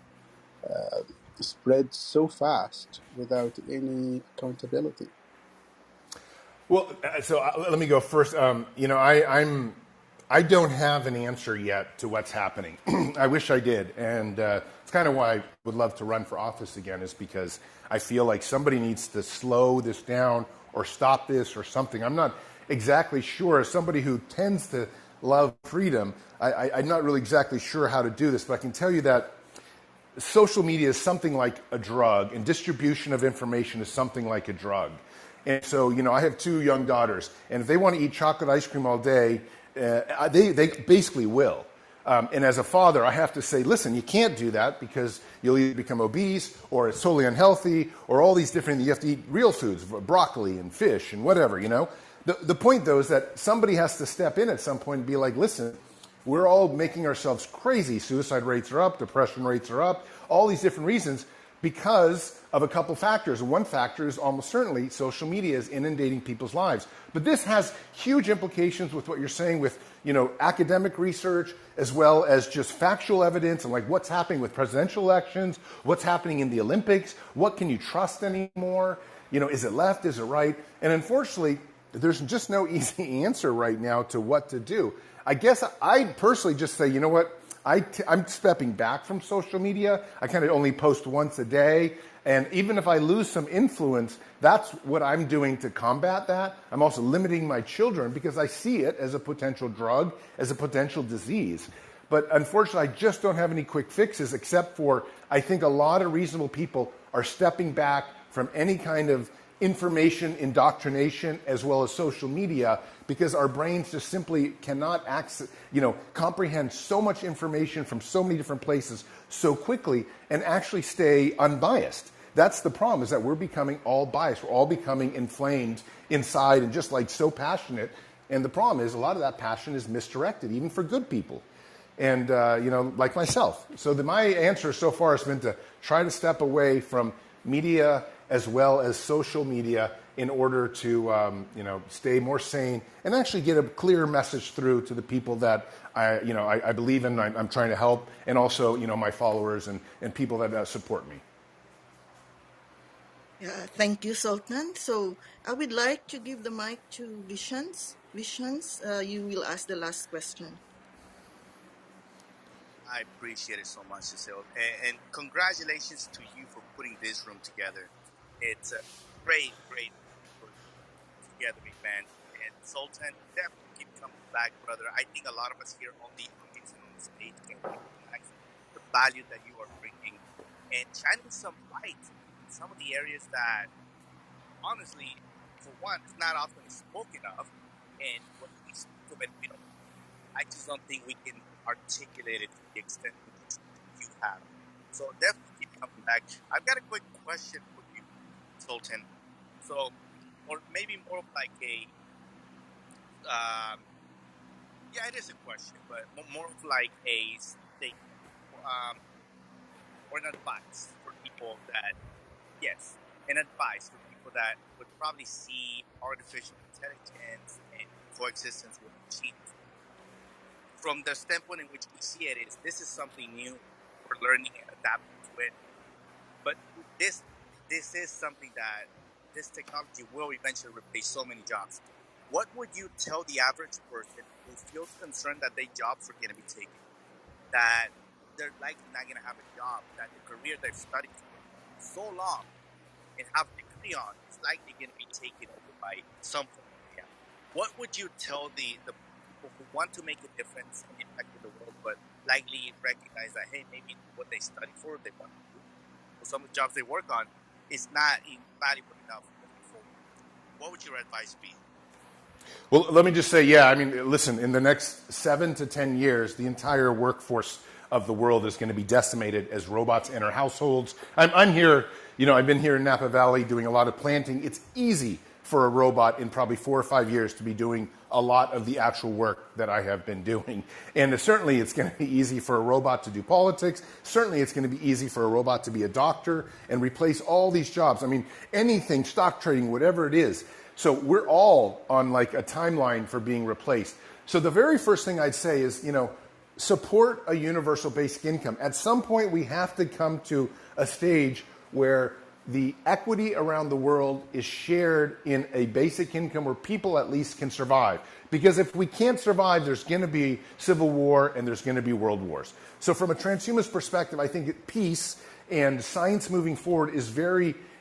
spread so fast without any accountability? Well, let me go first. I don't have an answer yet to what's happening. I wish I did, and it's kind of why I would love to run for office again. Is because I feel like somebody needs to slow this down or stop this or something. I'm not exactly sure. As somebody who tends to love freedom, I'm not really exactly sure how to do this, but I can tell you that social media is something like a drug, and distribution of information is something like a drug. And so, I have two young daughters, and if they want to eat chocolate ice cream all day, they basically will. And as a father, I have to say, listen, you can't do that because you'll either become obese or it's totally unhealthy or all these different, you have to eat real foods, broccoli and fish and whatever, The point, though, is that somebody has to step in at some point and be like, listen, we're all making ourselves crazy. Suicide rates are up, depression rates are up, all these different reasons because of a couple factors. One factor is almost certainly social media is inundating people's lives. But this has huge implications with what you're saying with, academic research as well as just factual evidence and like what's happening with presidential elections, what's happening in the Olympics, what can you trust anymore? Is it left, is it right? And unfortunately, there's just no easy answer right now to what to do. I guess I personally just say, you know what? I'm stepping back from social media. I kind of only post once a day. And even if I lose some influence, that's what I'm doing to combat that. I'm also limiting my children because I see it as a potential drug, as a potential disease. But unfortunately, I just don't have any quick fixes except for I think a lot of reasonable people are stepping back from any kind of information indoctrination as well as social media because our brains just simply cannot comprehend so much information from so many different places so quickly and actually stay unbiased. That's the problem, is that we're becoming all biased. We're all becoming inflamed inside and just like so passionate. And the problem is a lot of that passion is misdirected, even for good people. and like myself. So my answer so far has been to try to step away from media as well as social media in order to stay more sane and actually get a clear message through to the people that I believe in, I'm trying to help, and also my followers and people that support me. Yeah, thank you, Sultan. So I would like to give the mic to Visions. Visions, you will ask the last question. I appreciate it so much, Cecile. And congratulations to you for putting this room together. It's a great for gathering, man. And Sultan, definitely keep coming back, brother. I think a lot of us here on the audience and on the stage can recognize the value that you are bringing and shining some light in some of the areas that, honestly, for one, it's not often spoken of. And when we speak of it, I just don't think we can articulate it to the extent in which you have. So definitely keep coming back. I've got a quick question for you, Sultan. So, or maybe more of like a, yeah, it is a question, but more of like a statement or an advice for people that, yes, an advice for people that would probably see artificial intelligence and coexistence with machines. From the standpoint in which we see it is, this is something new. We're learning and adapting to it. But this is something that this technology will eventually replace so many jobs. What would you tell the average person who feels concerned that their jobs are going to be taken, that they're likely not going to have a job, that the career they've studied for so long and have a degree on is likely going to be taken over by some form of AI? What would you tell the people who want to make a difference and impact in the world, but likely recognize that, hey, maybe what they study for, they want to do, or some of the jobs they work on is not valuable enough moving forward? What would your advice be? Well, let me just say, yeah, I mean, listen, in the next 7 to 10 years, the entire workforce of the world is going to be decimated as robots enter households. I'm here, I've been here in Napa Valley doing a lot of planting. It's easy for a robot in probably 4 or 5 years to be doing a lot of the actual work that I have been doing. And certainly it's going to be easy for a robot to do politics. Certainly it's going to be easy for a robot to be a doctor and replace all these jobs. I mean, anything, stock trading, whatever it is. So we're all on like a timeline for being replaced. So the very first thing I'd say is, support a universal basic income. At some point, we have to come to a stage where the equity around the world is shared in a basic income where people at least can survive. Because if we can't survive, there's going to be civil war and there's going to be world wars. So from a transhumanist perspective, I think peace and science moving forward is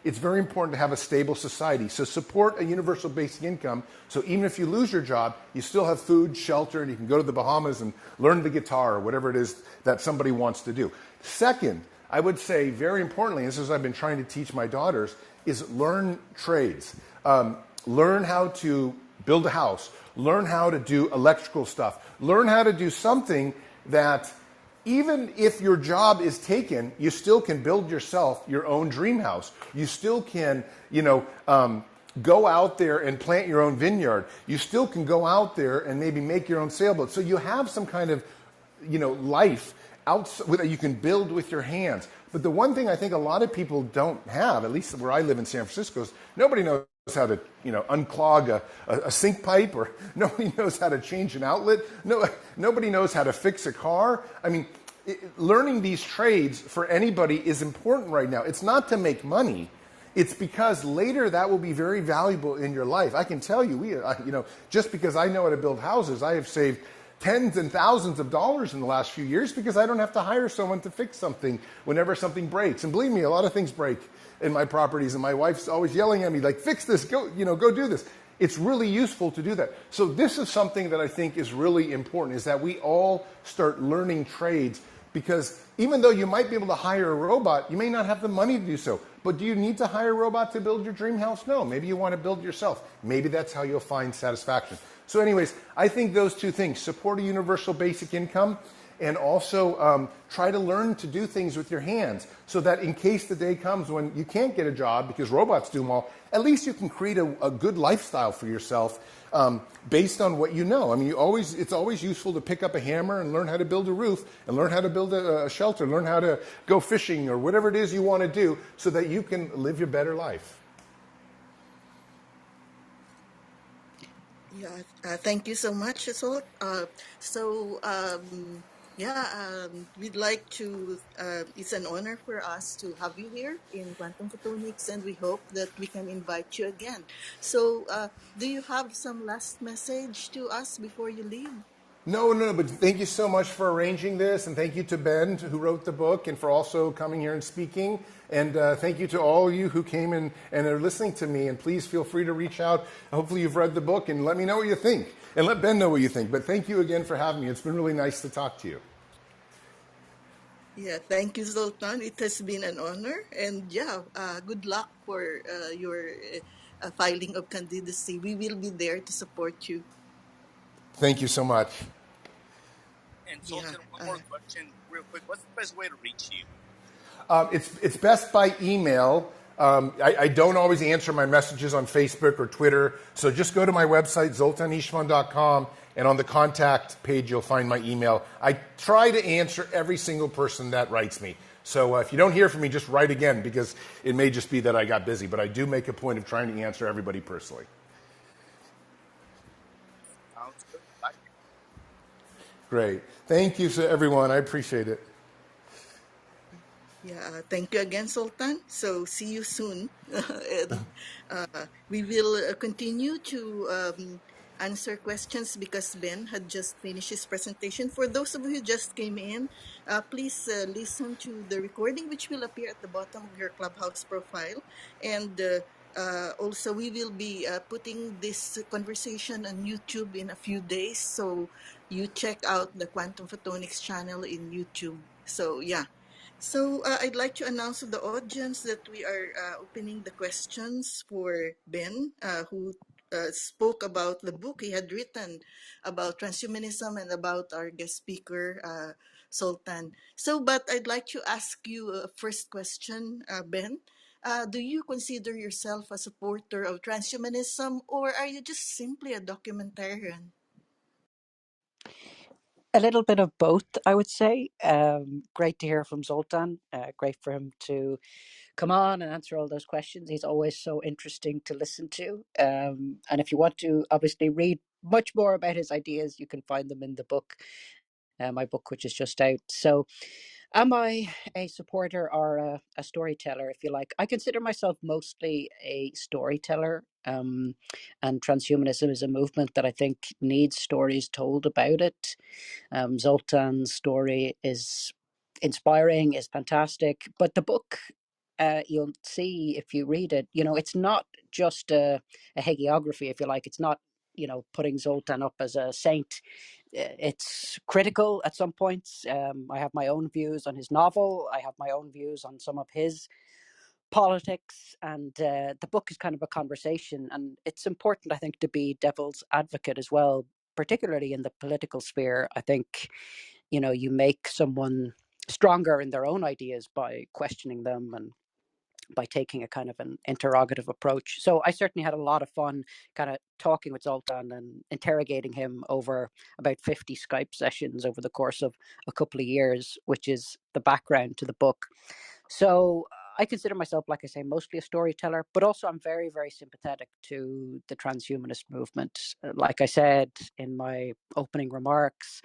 it's very important to have a stable society. So support a universal basic income. So even if you lose your job, you still have food, shelter, and you can go to the Bahamas and learn the guitar or whatever it is that somebody wants to do. Second, I would say very importantly, this is what I've been trying to teach my daughters, is learn trades. Learn how to build a house. Learn how to do electrical stuff. Learn how to do something that even if your job is taken, you still can build yourself your own dream house. You still can, go out there and plant your own vineyard. You still can go out there and maybe make your own sailboat. So you have some kind of, life outside that you can build with your hands. But the one thing I think a lot of people don't have, at least where I live in San Francisco, is nobody knows how to, unclog a sink pipe, or nobody knows how to change an outlet. Nobody knows how to fix a car. I mean, learning these trades for anybody is important right now. It's not to make money. It's because later that will be very valuable in your life. I can tell you, just because I know how to build houses, I have saved tens and thousands of dollars in the last few years because I don't have to hire someone to fix something whenever something breaks. And believe me, a lot of things break in my properties, and my wife's always yelling at me, like, fix this, go do this. It's really useful to do that. So this is something that I think is really important, is that we all start learning trades, because even though you might be able to hire a robot, you may not have the money to do so. But do you need to hire a robot to build your dream house? No. Maybe you want to build it yourself. Maybe that's how you'll find satisfaction. So anyways, I think those two things, support a universal basic income and also try to learn to do things with your hands so that in case the day comes when you can't get a job because robots do them all, at least you can create a good lifestyle for yourself based on what you know. I mean, it's always useful to pick up a hammer and learn how to build a roof and learn how to build a shelter, learn how to go fishing or whatever it is you want to do so that you can live your better life. Yeah, thank you so much, Cecile. We'd like to, it's an honor for us to have you here in Quantum Photonics, and we hope that we can invite you again. So, do you have some last message to us before you leave? No, but thank you so much for arranging this, and thank you to Ben, who wrote the book, and for also coming here and speaking. And thank you to all of you who came in and are listening to me. And please feel free to reach out. Hopefully you've read the book, and let me know what you think. And let Ben know what you think. But thank you again for having me. It's been really nice to talk to you. Yeah, thank you, Zoltan. It has been an honor. And yeah, good luck for your filing of candidacy. We will be there to support you. Thank you so much. And Yeah. Zoltan, one more question, real quick. What's the best way to reach you? It's best by email. I don't always answer my messages on Facebook or Twitter, so just go to my website, zoltanistvan.com, and on the contact page you'll find my email. I try to answer every single person that writes me. So if you don't hear from me, just write again, because it may just be that I got busy, but I do make a point of trying to answer everybody personally. Sounds good. Like it. Great. Thank you to everyone. I appreciate it. Yeah, thank you again, Sultan. So see you soon. And we will continue to answer questions because Ben had just finished his presentation. For those of you who just came in, please listen to the recording, which will appear at the bottom of your Clubhouse profile. And also, we will be putting this conversation on YouTube in a few days. So you check out the Quantum Photonics channel in YouTube. So, yeah. So I'd like to announce to the audience that we are opening the questions for Ben, who spoke about the book he had written about transhumanism and about our guest speaker, Sultan. So, but I'd like to ask you a first question, Ben. Do you consider yourself a supporter of transhumanism, or are you just simply a documentarian? A little bit of both, I would say. Great to hear from Zoltan. Great for him to come on and answer all those questions. He's always so interesting to listen to. And if you want to obviously read much more about his ideas, you can find them in the book, my book, which is just out. So, am I a supporter or a storyteller, if you like? I consider myself mostly a storyteller. And transhumanism is a movement that I think needs stories told about it. Zoltan's story is inspiring, is fantastic, but the book, you'll see if you read it, it's not just a hagiography, if you like. It's not, putting Zoltan up as a saint. It's critical at some points. I have my own views on his novel. I have my own views on some of his politics, and the book is kind of a conversation. And it's important, I think, to be devil's advocate as well, particularly in the political sphere. I think, you make someone stronger in their own ideas by questioning them and by taking a kind of an interrogative approach. So I certainly had a lot of fun kind of talking with Zoltan and interrogating him over about 50 Skype sessions over the course of a couple of years, which is the background to the book. So I consider myself, like I say, mostly a storyteller, but also I'm very, very sympathetic to the transhumanist movement. Like I said in my opening remarks,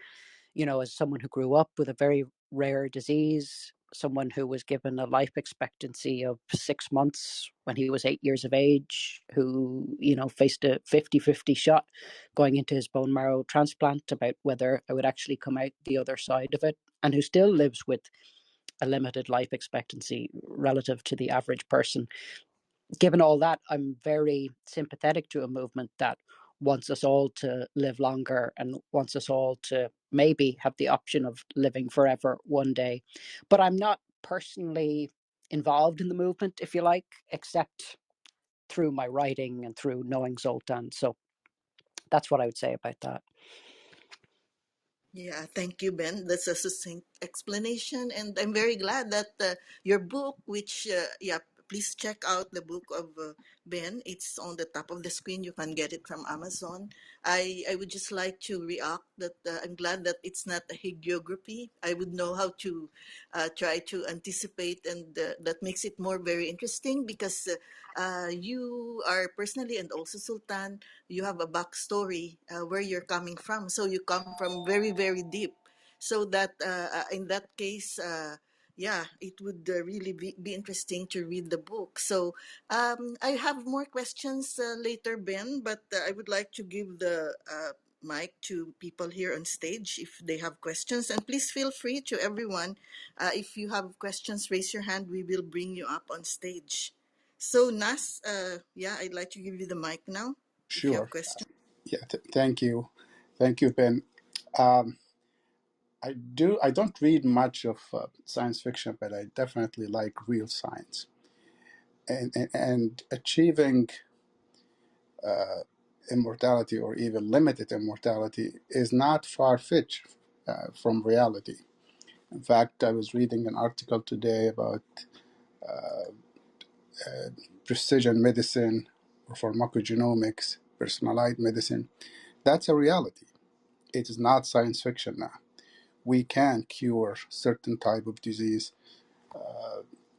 as someone who grew up with a very rare disease, someone who was given a life expectancy of 6 months when he was 8 years of age, who, faced a 50-50 shot going into his bone marrow transplant about whether I would actually come out the other side of it, and who still lives with a limited life expectancy relative to the average person. Given all that, I'm very sympathetic to a movement that wants us all to live longer and wants us all to maybe have the option of living forever one day. But I'm not personally involved in the movement, if you like, except through my writing and through knowing Zoltan. So that's what I would say about that. Yeah, thank you, Ben. That's a succinct explanation, and I'm very glad that your book, which yeah, please check out the book of Ben. It's on the top of the screen. You can get it from Amazon. I would just like to react that I'm glad that it's not a hagiography. I would know how to try to anticipate, and that makes it more very interesting because you are personally, and also Sultan, you have a backstory where you're coming from. So you come from very, very deep. So that in that case, yeah, it would really be interesting to read the book. So I have more questions later, Ben, but I would like to give the mic to people here on stage if they have questions. And please feel free to everyone. If you have questions, raise your hand. We will bring you up on stage. So Nas, yeah, I'd like to give you the mic now if you have Sure. questions. Yeah. Thank you, Ben. Um, I don't read much of science fiction, but I definitely like real science. And achieving immortality or even limited immortality is not far-fetched from reality. In fact, I was reading an article today about precision medicine or pharmacogenomics, personalized medicine. That's a reality. It is not science fiction now. We can cure certain type of disease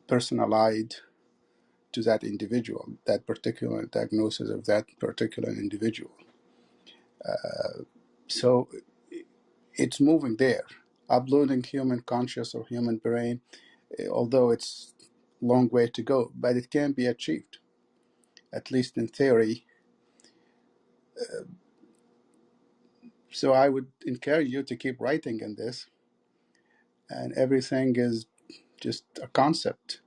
personalized to that individual, that particular diagnosis of that particular individual. So it's moving there. Uploading human conscious or human brain, although it's a long way to go, but it can be achieved, at least in theory. So I would encourage you to keep writing in this, and everything is just a concept.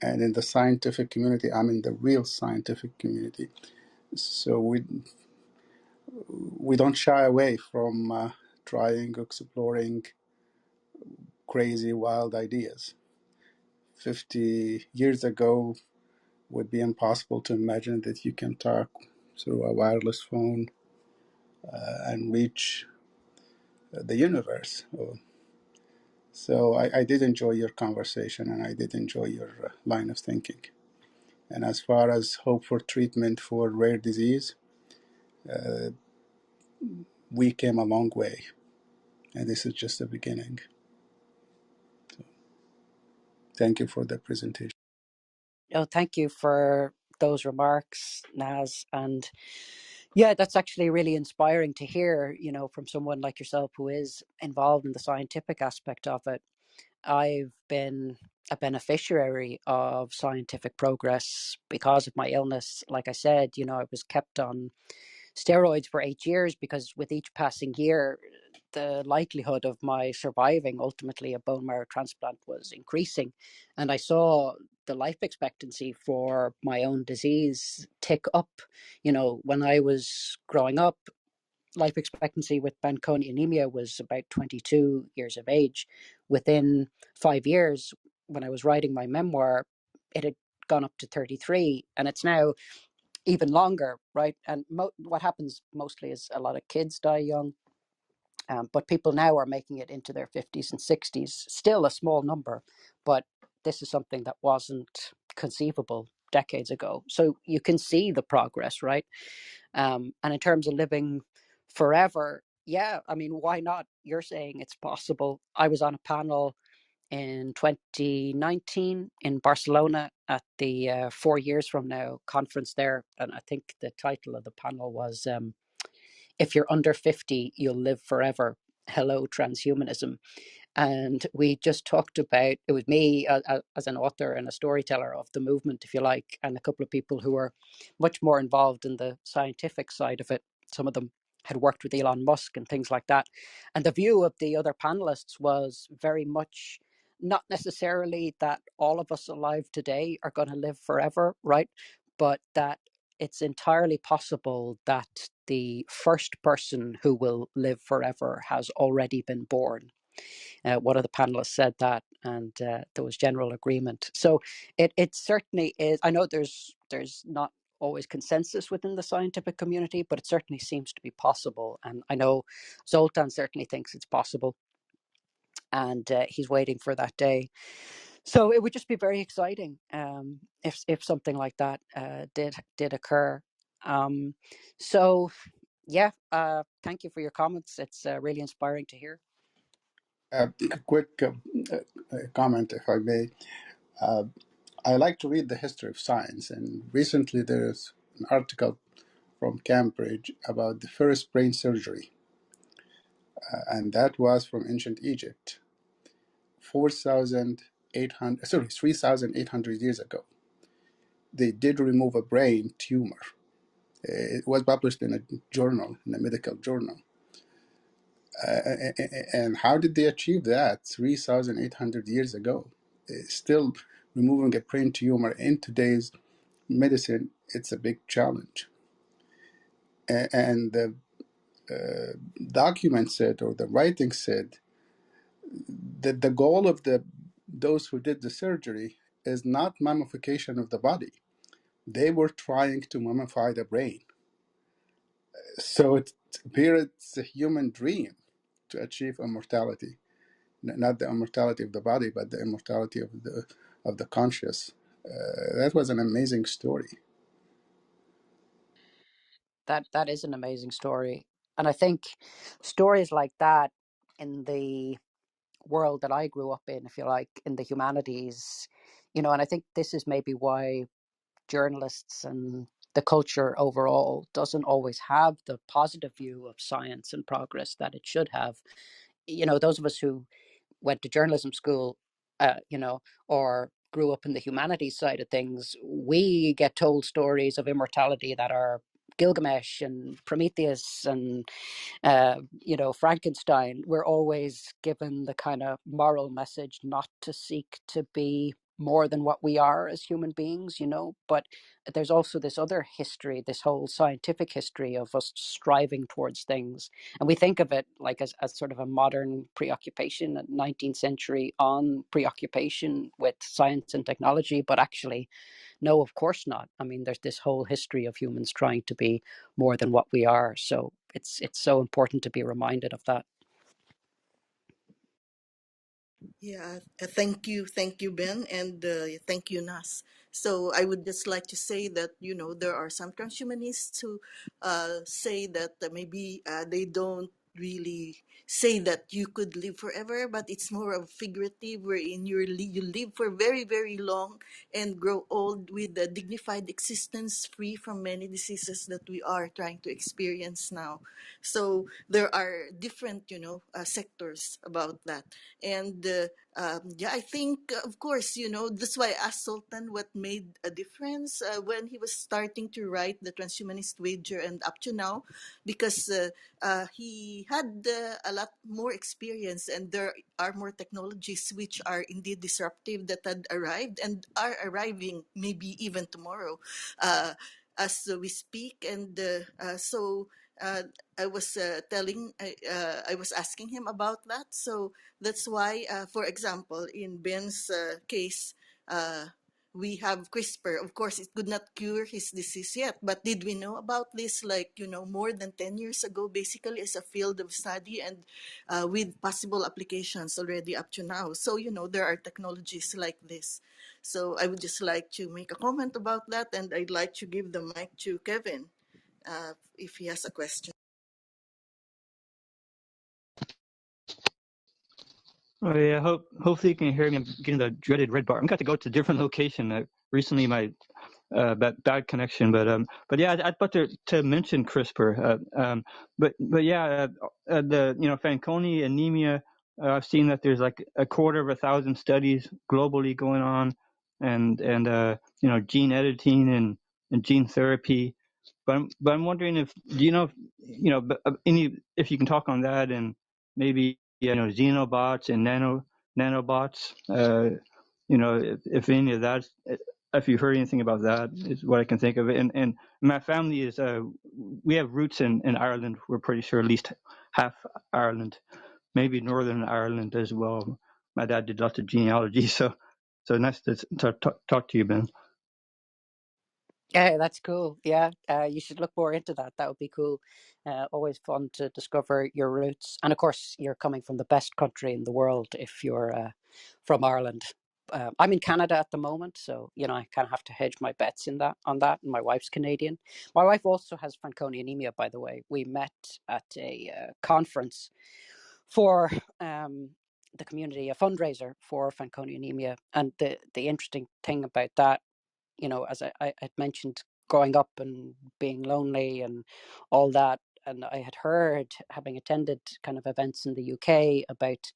And in the scientific community, I'm in the real scientific community. So we don't shy away from trying, exploring crazy, wild ideas. 50 years ago, would be impossible to imagine that you can talk through a wireless phone and reach the universe. So I did enjoy your conversation, and I did enjoy your line of thinking. And as far as hope for treatment for rare disease, we came a long way, and this is just the beginning. Thank you for the presentation. Oh, thank you for those remarks, Naz. And yeah, that's actually really inspiring to hear, from someone like yourself who is involved in the scientific aspect of it. I've been a beneficiary of scientific progress because of my illness. Like I said, I was kept on steroids for 8 years because with each passing year, the likelihood of my surviving ultimately a bone marrow transplant was increasing. And I saw the life expectancy for my own disease tick up. When I was growing up, life expectancy with Fanconi anemia was about 22 years of age. Within 5 years, when I was writing my memoir, it had gone up to 33, and it's now even longer, right? And what happens mostly is a lot of kids die young, but people now are making it into their 50s and 60s. Still a small number, but this is something that wasn't conceivable decades ago. So you can see the progress, right? And in terms of living forever, yeah, I mean, why not? You're saying it's possible. I was on a panel in 2019 in Barcelona at the 4 years from now conference there. And I think the title of the panel was If You're Under 50, You'll Live Forever. Hello, Transhumanism. And we just talked about, it was me as an author and a storyteller of the movement, if you like, and a couple of people who were much more involved in the scientific side of it. Some of them had worked with Elon Musk and things like that. And the view of the other panelists was very much not necessarily that all of us alive today are going to live forever, right? But that it's entirely possible that the first person who will live forever has already been born. One of the panelists said that, and there was general agreement. So it certainly is. I know there's not always consensus within the scientific community, but it certainly seems to be possible. And I know Zoltan certainly thinks it's possible, and he's waiting for that day. So it would just be very exciting if something like that did occur. Um, so yeah, thank you for your comments. It's really inspiring to hear. A quick comment, if I may. Uh, I like to read the history of science, and recently there's an article from Cambridge about the first brain surgery, and that was from ancient Egypt, 3,800 years ago. They did remove a brain tumor. It was published in a journal, in a medical journal. And how did they achieve that 3,800 years ago? Still, removing a brain tumor in today's medicine, it's a big challenge. And the document said, or the writing said, that the goal of those who did the surgery is not mummification of the body. They were trying to mummify the brain. So it appears it's a human dream to achieve immortality. Not the immortality of the body, but the immortality of the conscious. That was an amazing story. That is an amazing story, and I think stories like that in the world that I grew up in, if you like, in the humanities, and I think this is maybe why journalists and the culture overall doesn't always have the positive view of science and progress that it should have. Those of us who went to journalism school, or grew up in the humanities side of things, we get told stories of immortality that are Gilgamesh and Prometheus and Frankenstein. We're always given the kind of moral message not to seek to be more than what we are as human beings, but there's also this other history, this whole scientific history of us striving towards things. And we think of it like as sort of a modern preoccupation, a 19th century on preoccupation with science and technology, but actually, no, of course not. I mean, there's this whole history of humans trying to be more than what we are. So it's so important to be reminded of that. Yeah, thank you, Ben, and thank you, Nas. So I would just like to say that there are some transhumanists who say that maybe they don't really say that you could live forever, but it's more of figurative, wherein you live for very very long and grow old with a dignified existence, free from many diseases that we are trying to experience now. So there are different sectors about that. And yeah, I think, of course, that's why I asked Sultan what made a difference when he was starting to write The Transhumanist Wager and up to now, because he had a lot more experience, and there are more technologies which are indeed disruptive that had arrived and are arriving maybe even tomorrow as we speak. And so uh, I was I was asking him about that. So that's why, for example, in Ben's case, uh, we have CRISPR. Of course, it could not cure his disease yet, but did we know about this like, more than 10 years ago, basically as a field of study and with possible applications already up to now. So, there are technologies like this. So I would just like to make a comment about that, and I'd like to give the mic to Kevin if he has a question. Oh yeah, hopefully you can hear me. I'm getting the dreaded red bar. I'm got to go to a different location. Recently, my bad connection, but yeah, I'd about to mention CRISPR. But yeah, the Fanconi anemia. I've seen that there's like 250,000 studies globally going on, and gene editing and gene therapy. But I'm wondering if do you know if, any if you can talk on that, and maybe xenobots and nanobots. If any of that, if you've heard anything about that, is what I can think of it. And my family is we have roots in Ireland. We're pretty sure at least half Ireland, maybe Northern Ireland as well. My dad did lots of genealogy, so nice to talk to you, Ben. Yeah, that's cool. Yeah, you should look more into that. That would be cool. Always fun to discover your roots. And of course, you're coming from the best country in the world if you're from Ireland. I'm in Canada at the moment, so I kind of have to hedge my bets in that on that. And my wife's Canadian. My wife also has Fanconi anemia, by the way. We met at a conference for the community, a fundraiser for Fanconi anemia. And the interesting thing about that, as I had mentioned, growing up and being lonely and all that. And I had heard, having attended kind of events in the UK, about,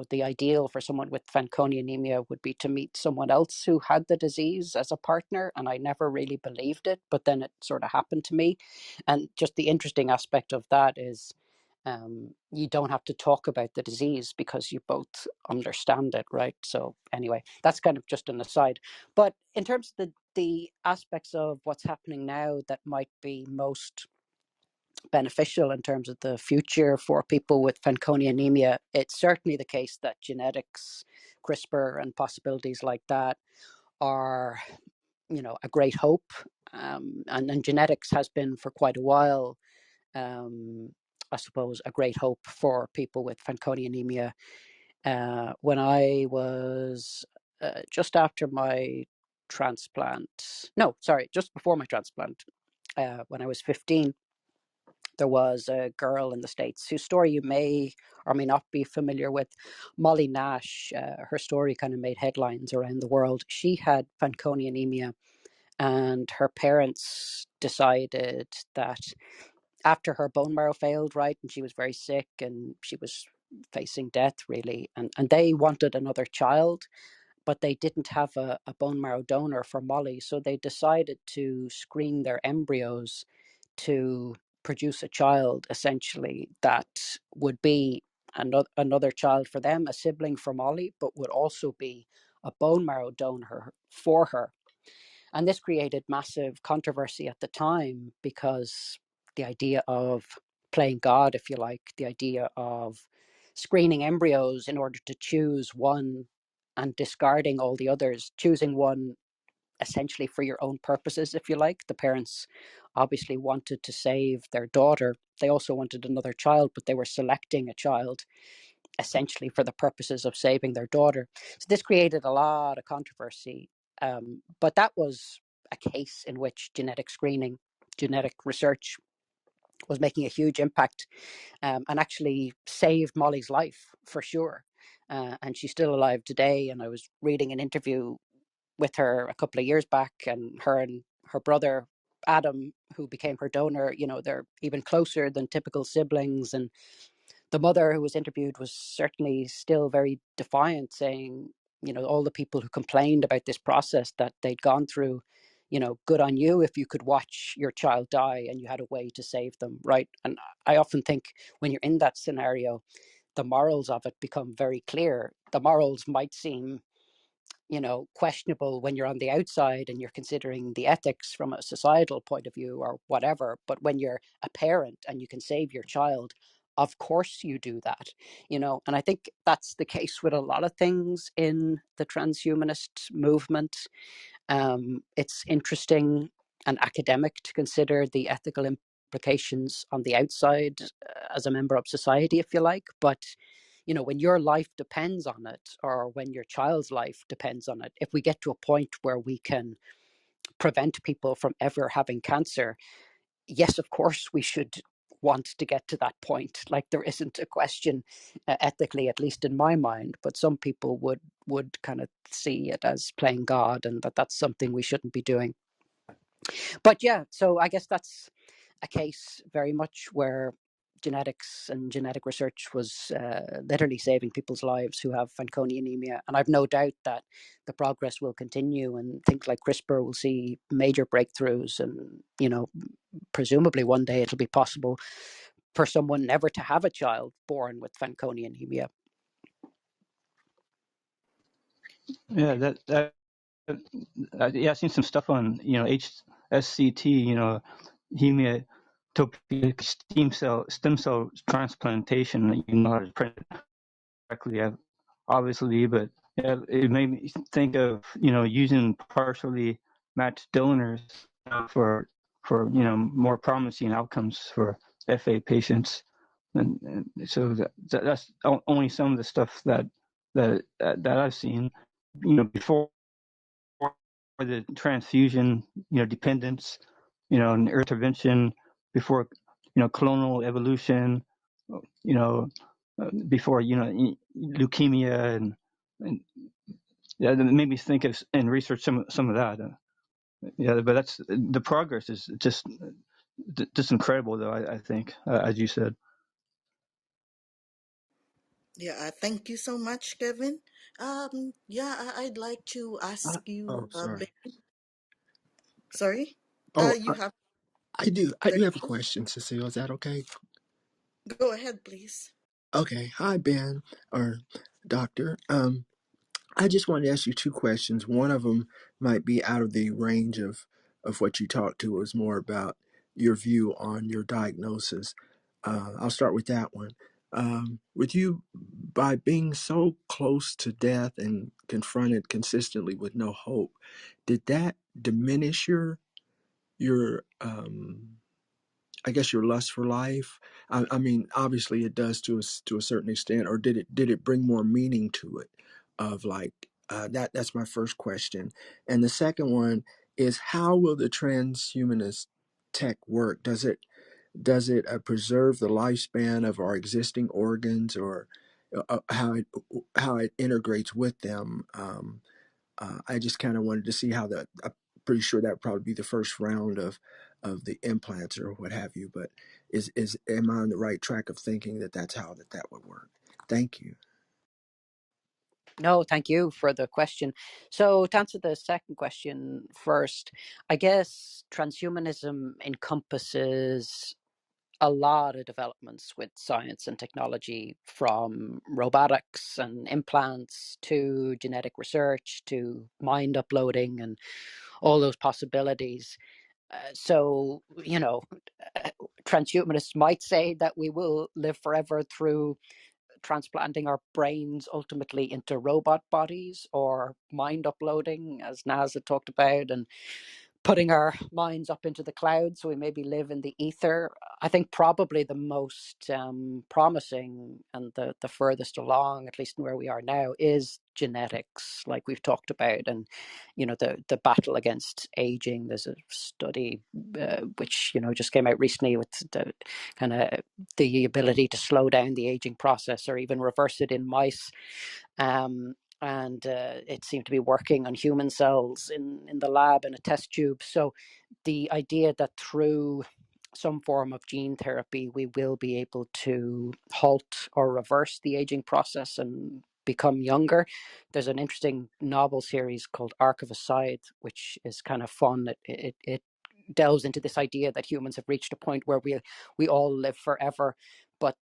the ideal for someone with Fanconi anemia would be to meet someone else who had the disease as a partner. And I never really believed it, but then it sort of happened to me. And just the interesting aspect of that is, you don't have to talk about the disease because you both understand it, right? So anyway, that's kind of just an aside. But in terms of the aspects of what's happening now that might be most beneficial in terms of the future for people with Fanconi anemia, it's certainly the case that genetics, CRISPR, and possibilities like that are, a great hope. And genetics has been for quite a while, I suppose, a great hope for people with Fanconi anemia. When I was just after my transplant, no, sorry, just before my transplant, when I was 15, there was a girl in the States whose story you may or may not be familiar with, Molly Nash. Her story kind of made headlines around the world. She had Fanconi anemia, and her parents decided that after her bone marrow failed, right, and she was very sick and she was facing death, really, and they wanted another child, but they didn't have a bone marrow donor for Molly, so they decided to screen their embryos to produce a child, essentially, that would be another child for them, a sibling for Molly, but would also be a bone marrow donor for her. And this created massive controversy at the time because the idea of playing God, if you like, the idea of screening embryos in order to choose one and discarding all the others, choosing one essentially for your own purposes, if you like. The parents obviously wanted to save their daughter. They also wanted another child, but they were selecting a child essentially for the purposes of saving their daughter. So this created a lot of controversy. But that was a case in which genetic screening, genetic research was making a huge impact, and actually saved Molly's life for sure. And she's still alive today. And I was reading an interview with her a couple of years back, and her brother Adam, who became her donor, they're even closer than typical siblings. And the mother who was interviewed was certainly still very defiant, saying, all the people who complained about this process that they'd gone through, good on you if you could watch your child die and you had a way to save them, right? And I often think when you're in that scenario, the morals of it become very clear. The morals might seem, questionable when you're on the outside and you're considering the ethics from a societal point of view or whatever. But when you're a parent and you can save your child, of course you do that, And I think that's the case with a lot of things in the transhumanist movement. It's interesting and academic to consider the ethical implications on the outside, as a member of society, if you like. But when your life depends on it, or when your child's life depends on it, if we get to a point where we can prevent people from ever having cancer, yes, of course, we should want to get to that point. Like, there isn't a question, ethically, at least in my mind, but some people would kind of see it as playing God, and that's something we shouldn't be doing. But yeah, so I guess that's a case very much where genetics and genetic research was literally saving people's lives who have Fanconi anemia. And I've no doubt that the progress will continue, and things like CRISPR will see major breakthroughs. And, presumably one day it'll be possible for someone never to have a child born with Fanconi anemia. Yeah, yeah, I've seen some stuff on HSCT, hematopoietic stem cell transplantation. How to print it correctly, obviously, but yeah, it made me think of using partially match donors for more promising outcomes for FA patients, and so that's only some of the stuff that I've seen. Before the transfusion, dependence, and intervention, before clonal evolution, before leukemia, and yeah, that made me think of and research some of that. Yeah, but that's the progress is just incredible, though. I think, as you said. Yeah, thank you so much, Kevin. Yeah, I'd like to ask you, Oh, sorry. Ben. Sorry, Oh, you have I do 30 have a seconds. question, Cecile. Is that okay? Go ahead, please. Okay. Hi, Ben or Doctor. I just wanted to ask you two questions. One of them might be out of the range of what you talked to. It was more about your view on your diagnosis. I'll start with that one. With you, by being so close to death and confronted consistently with no hope, did that diminish your I guess your lust for life? I mean, obviously it does to a certain extent, or did it bring more meaning to it? Of like that's my first question, and the second one is how will the transhumanist tech work? Does it preserve the lifespan of our existing organs, or how it integrates with them? I just kind of wanted to see how that. I'm pretty sure that would probably be the first round of the implants or what have you. But is am I on the right track of thinking that that's how that would work? Thank you. No, thank you for the question. So, to answer the second question first, I guess transhumanism encompasses a lot of developments with science and technology, from robotics and implants to genetic research to mind uploading and all those possibilities. So, transhumanists might say that we will live forever through transplanting our brains ultimately into robot bodies, or mind uploading, as NASA talked about, and putting our minds up into the clouds so we maybe live in the ether. I think probably the most promising and the furthest along, at least in where we are now, is genetics, like we've talked about, and the battle against aging. There's a study which just came out recently with the kind of the ability to slow down the aging process or even reverse it in mice. And it seemed to be working on human cells in the lab in a test tube. So the idea that through some form of gene therapy, we will be able to halt or reverse the aging process and become younger. There's an interesting novel series called Arc of a Scythe, which is kind of fun. It delves into this idea that humans have reached a point where we all live forever, but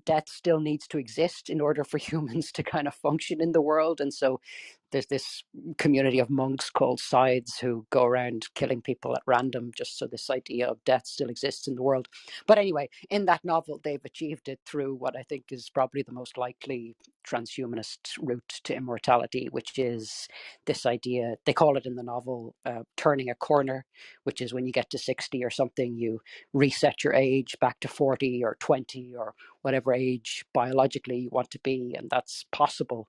death still needs to exist in order for humans to kind of function in the world. And so there's this community of monks called Scythes who go around killing people at random just so this idea of death still exists in the world. But anyway, in that novel, they've achieved it through what I think is probably the most likely transhumanist route to immortality, which is this idea, they call it in the novel, turning a corner, which is when you get to 60 or something, you reset your age back to 40 or 20 or whatever age biologically you want to be, and that's possible.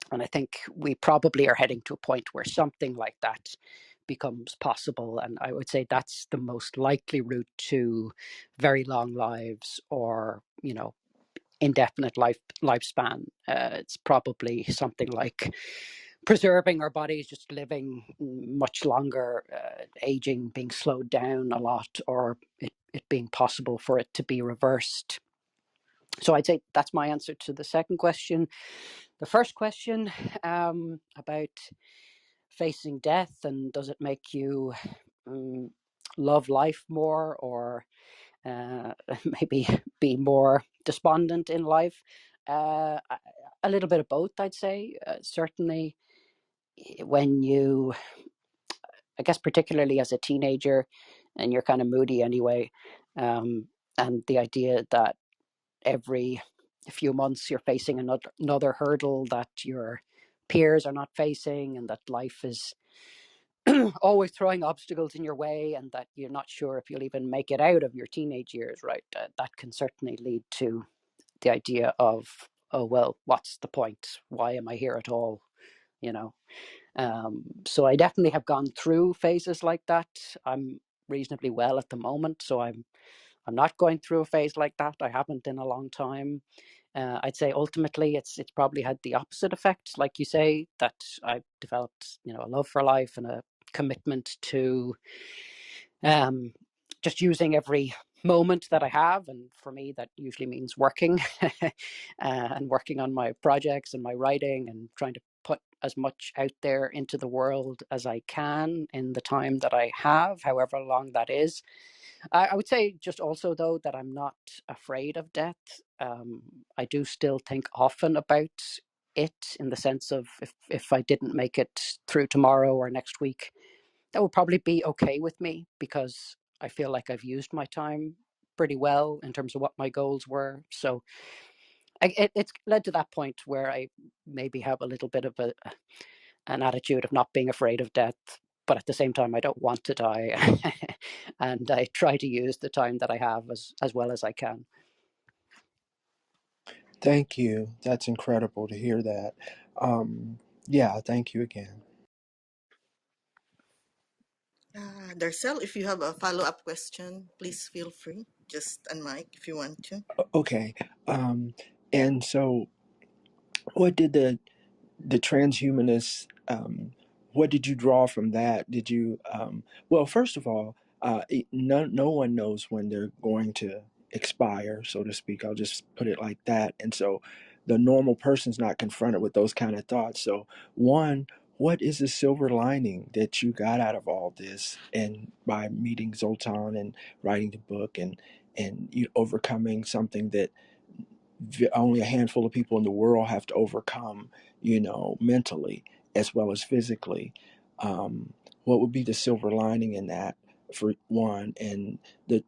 And I think we probably are heading to a point where something like that becomes possible. And I would say that's the most likely route to very long lives, or, indefinite lifespan. It's probably something like preserving our bodies, just living much longer, aging being slowed down a lot, or it being possible for it to be reversed. So I'd say that's my answer to the second question. The first question, about facing death and does it make you love life more, or maybe be more despondent in life? A little bit of both, I'd say. Certainly, when you, I guess, particularly as a teenager, and you're kind of moody anyway, and the idea that every few months you're facing another hurdle that your peers are not facing, and that life is always throwing obstacles in your way, and that you're not sure if you'll even make it out of your teenage years, right? That can certainly lead to the idea of, oh, well, what's the point? Why am I here at all? You know? So I definitely have gone through phases like that. I'm reasonably well at the moment, so I'm not going through a phase like that. I haven't in a long time. I'd say ultimately it's probably had the opposite effect, like you say, that I've developed, you know, a love for life and a commitment to just using every moment that I have. And for me, that usually means working and working on my projects and my writing and trying to put as much out there into the world as I can in the time that I have, however long that is. I would say just also, though, that I'm not afraid of death. I do still think often about it, in the sense of, if I didn't make it through tomorrow or next week, that would probably be okay with me, because I feel like I've used my time pretty well in terms of what my goals were. So it's led to that point where I maybe have a little bit of an attitude of not being afraid of death, but at the same time, I don't want to die. And I try to use the time that I have as well as I can. Thank you. That's incredible to hear that. Yeah, thank you again. Darcel, if you have a follow-up question, please feel free. Just unmic if you want to. Okay. And so, what did the transhumanists, what did you draw from that? Did you, well, first of all, no one knows when they're going to expire, so to speak. I'll just put it like that. And so the normal person's not confronted with those kind of thoughts. So, one, what is the silver lining that you got out of all this, and by meeting Zoltan and writing the book, and you overcoming something that only a handful of people in the world have to overcome, mentally as well as physically. Um, what would be the silver lining in that, for one, and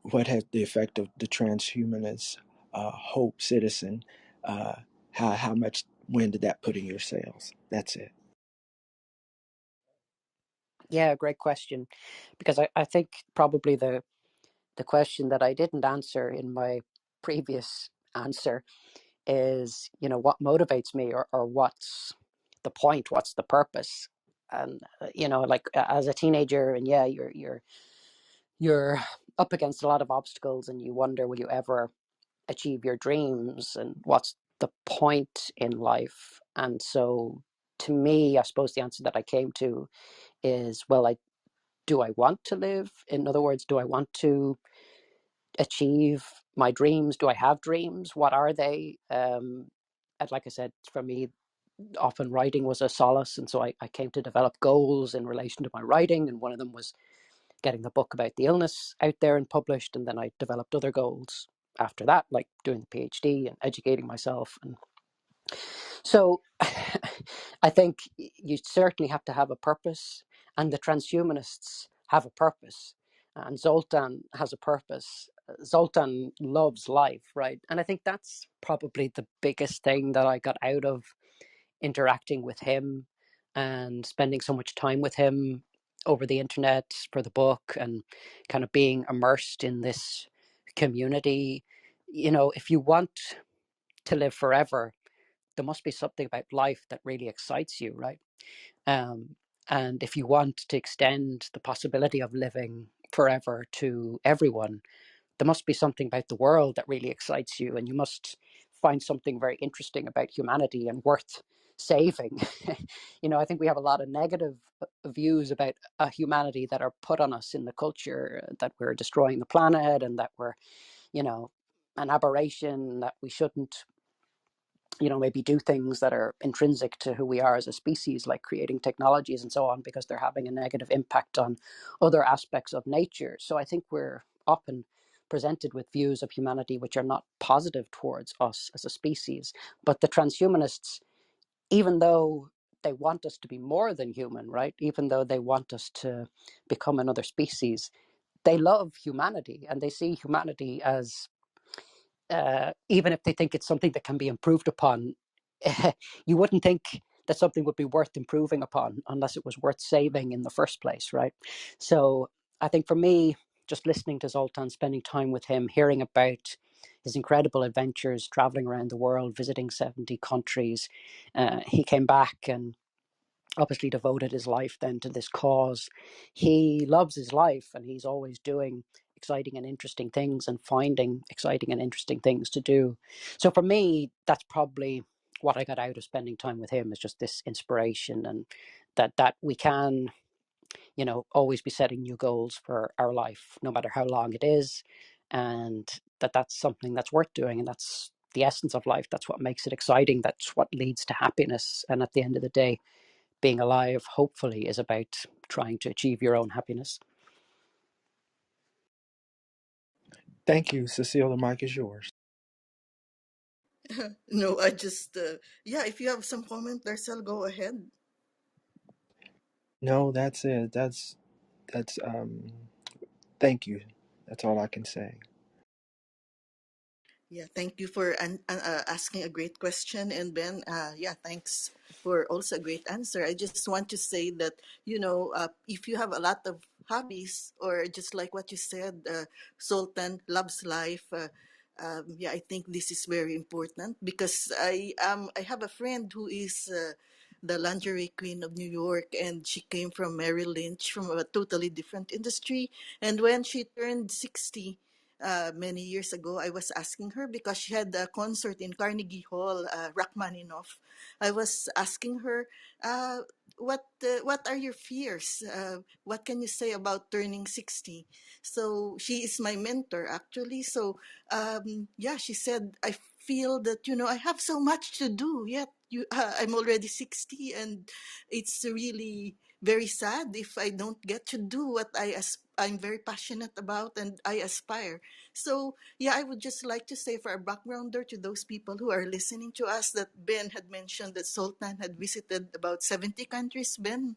what has the effect of the transhumanist hope citizen? How much wind did that put in your sails? That's it. Yeah, great question. Because I think probably the question that I didn't answer in my previous answer is, what motivates me, or what's the point, what's the purpose. And like, as a teenager, and yeah, you're up against a lot of obstacles, and you wonder, will you ever achieve your dreams, and what's the point in life? And so, to me, I suppose the answer that I came to is, well, do I want to live? In other words, do I want to achieve my dreams? Do I have dreams? What are they? And like I said, for me, often writing was a solace. And so I came to develop goals in relation to my writing. And one of them was getting the book about the illness out there and published. And then I developed other goals after that, like doing the PhD and educating myself. And so I think you certainly have to have a purpose, and the transhumanists have a purpose, and Zoltan has a purpose. Zoltan loves life, right? And I think that's probably the biggest thing that I got out of interacting with him and spending so much time with him over the internet for the book, and kind of being immersed in this community. If you want to live forever, there must be something about life that really excites you, right? Um, and if you want to extend the possibility of living forever to everyone, there must be something about the world that really excites you, and you must find something very interesting about humanity and worth saving. I think we have a lot of negative views about humanity that are put on us in the culture, that we're destroying the planet, and that we're, an aberration, that we shouldn't maybe do things that are intrinsic to who we are as a species, like creating technologies and so on, because they're having a negative impact on other aspects of nature. So I think we're often presented with views of humanity which are not positive towards us as a species. But the transhumanists, even though they want us to be more than human, right? Even though they want us to become another species, they love humanity, and they see humanity as, even if they think it's something that can be improved upon, you wouldn't think that something would be worth improving upon unless it was worth saving in the first place, right? So I think for me, just listening to Zoltan, spending time with him, hearing about his incredible adventures, traveling around the world, visiting 70 countries, he came back and obviously devoted his life then to this cause. He loves his life and he's always doing exciting and interesting things and finding exciting and interesting things to do. So for me, that's probably what I got out of spending time with him, is just this inspiration, and that we can, always be setting new goals for our life, no matter how long it is, and that's something that's worth doing, and that's the essence of life. That's what makes it exciting. That's what leads to happiness. And at the end of the day, being alive, hopefully, is about trying to achieve your own happiness. Thank you, Cecile. The mic is yours. No, I just, yeah, if you have some comment, Darcel, go ahead. No, that's it. That's thank you. That's all I can say. Yeah, thank you for asking a great question. And Ben, yeah, thanks for also a great answer. I just want to say that, if you have a lot of hobbies, or just like what you said, Sultan loves life. Yeah, I think this is very important, because I have a friend who is the lingerie queen of New York, and she came from Merrill Lynch, from a totally different industry. And when she turned 60, many years ago, I was asking her, because she had a concert in Carnegie Hall, Rachmaninoff. I was asking her, uh, what are your fears? What can you say about turning 60? So she is my mentor, actually. So yeah, she said, I feel that, I have so much to do, yet I'm already 60, and it's really very sad if I don't get to do what I'm very passionate about and I aspire. So, yeah, I would just like to say, for a backgrounder to those people who are listening to us, that Ben had mentioned that Sultan had visited about 70 countries, Ben,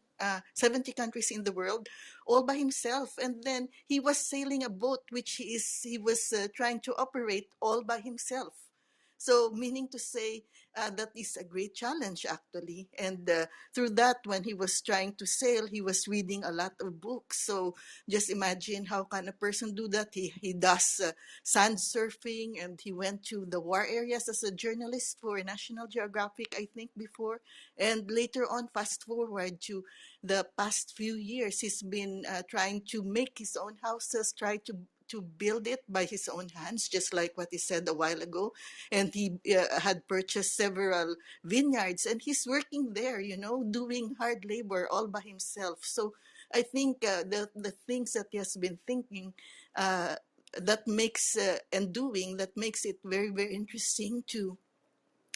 70 countries in the world, all by himself. And then he was sailing a boat, which he was trying to operate all by himself. So, meaning to say, that is a great challenge, actually. And through that, when he was trying to sail, he was reading a lot of books. So, just imagine how can a person do that. He does sand surfing, and he went to the war areas as a journalist for National Geographic, I think, before. And later on, fast forward to the past few years, he's been trying to make his own houses, try to build it by his own hands, just like what he said a while ago. And he had purchased several vineyards, and he's working there, doing hard labor all by himself. So I think the things that he has been thinking, that makes and doing, that makes it very, very interesting to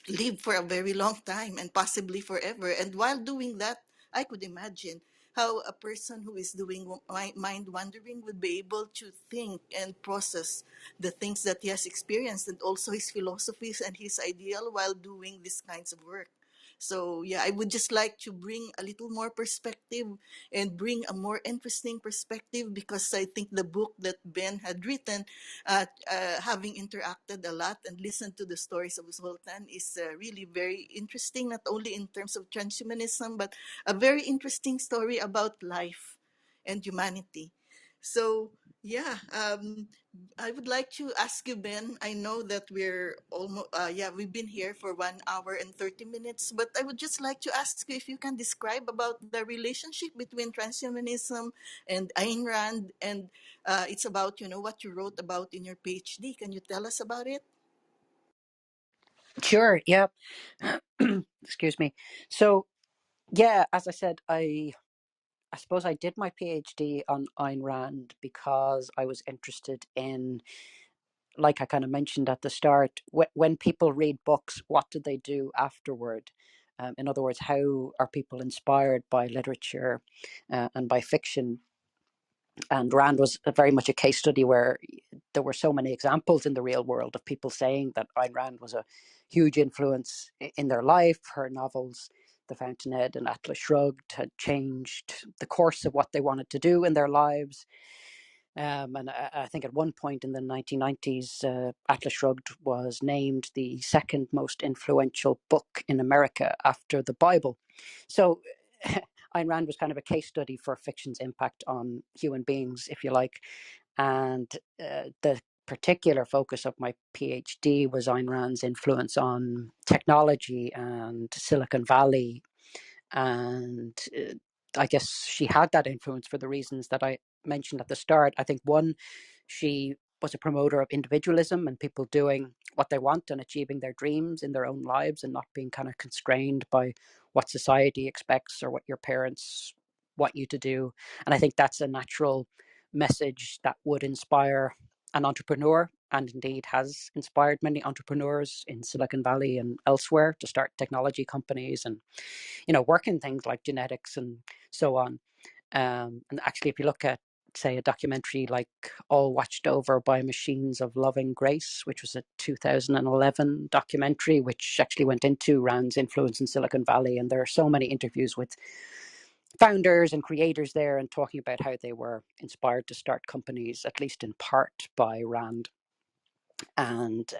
live for a very long time, and possibly forever. And while doing that, I could imagine how a person who is doing mind wandering would be able to think and process the things that he has experienced, and also his philosophies and his ideal while doing these kinds of work. So, yeah, I would just like to bring a little more perspective, and bring a more interesting perspective, because I think the book that Ben had written, having interacted a lot and listened to the stories of Zoltan, is really very interesting, not only in terms of transhumanism, but a very interesting story about life and humanity. So, yeah, I would like to ask you, Ben. I know that we're almost, yeah, we've been here for 1 hour and 30 minutes, but I would just like to ask you if you can describe about the relationship between transhumanism and Ayn Rand, and it's about, what you wrote about in your PhD. Can you tell us about it? Sure, yeah. Excuse me. So, yeah, as I said, I suppose I did my PhD on Ayn Rand because I was interested in, like I kind of mentioned at the start, when people read books, what do they do afterward? In other words, how are people inspired by literature and by fiction? And Rand was very much a case study where there were so many examples in the real world of people saying that Ayn Rand was a huge influence in their life. Her novels, The Fountainhead and Atlas Shrugged, had changed the course of what they wanted to do in their lives. And I think at one point in the 1990s, Atlas Shrugged was named the second most influential book in America after the Bible. So Ayn Rand was kind of a case study for fiction's impact on human beings, if you like. And the particular focus of my PhD was Ayn Rand's influence on technology and Silicon Valley. And I guess she had that influence for the reasons that I mentioned at the start. I think one, she was a promoter of individualism and people doing what they want and achieving their dreams in their own lives and not being kind of constrained by what society expects or what your parents want you to do. And I think that's a natural message that would inspire an entrepreneur, and indeed has inspired many entrepreneurs in Silicon Valley and elsewhere to start technology companies and work in things like genetics and so on. And actually, if you look at, say, a documentary like All Watched Over by Machines of Loving Grace, which was a 2011 documentary, which actually went into Rand's influence in Silicon Valley. And there are so many interviews with founders and creators there and talking about how they were inspired to start companies, at least in part, by Rand. And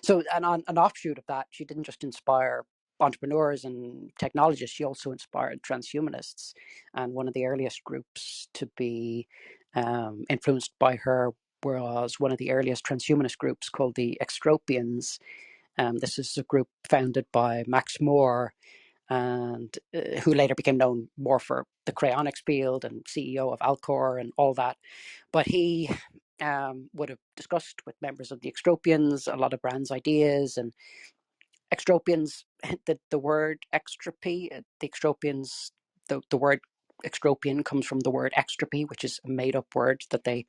so, an offshoot of that, she didn't just inspire entrepreneurs and technologists, she also inspired transhumanists. And one of the earliest groups to be influenced by her was one of the earliest transhumanist groups called the Extropians. This is a group founded by Max Moore, and who later became known more for the cryonics field and CEO of Alcor and all that. But he would have discussed with members of the Extropians a lot of Rand's ideas. And Extropians, the word extropy, the Extropians, the word extropian comes from the word extropy, which is a made-up word that they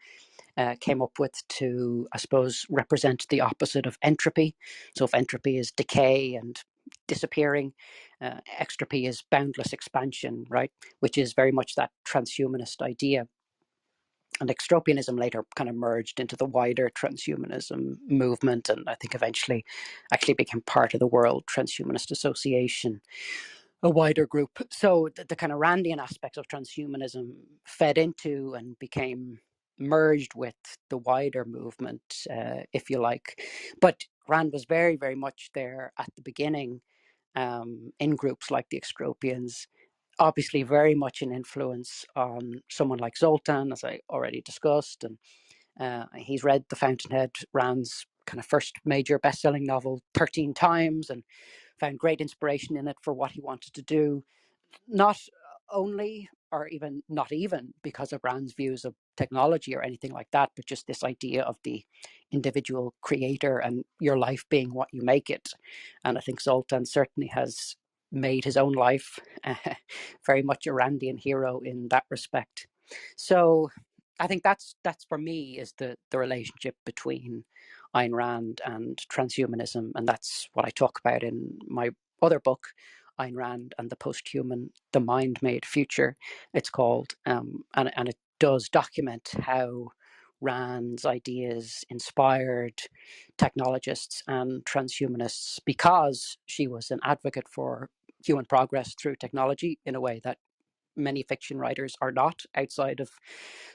came up with to, I suppose, represent the opposite of entropy. So if entropy is decay and disappearing, extropy is boundless expansion, right? Which is very much that transhumanist idea. And extropianism later kind of merged into the wider transhumanism movement, and I think eventually actually became part of the World Transhumanist Association, a wider group. So the kind of Randian aspects of transhumanism fed into and became merged with the wider movement, if you like. But Rand was very, very much there at the beginning, in groups like the Extropians, obviously very much an influence on someone like Zoltan, as I already discussed. And he's read The Fountainhead, Rand's kind of first major best-selling novel, 13 times, and found great inspiration in it for what he wanted to do, not only or even not even because of Rand's views of technology or anything like that, but just this idea of the individual creator and your life being what you make it. And I think Zoltan certainly has made his own life very much a Randian hero in that respect. So I think that's for me is the relationship between Ayn Rand and transhumanism, and that's what I talk about in my other book, Ayn Rand and the Posthuman, the Mind-Made Future, it's called, and it does document how Rand's ideas inspired technologists and transhumanists because she was an advocate for human progress through technology in a way that many fiction writers are not outside of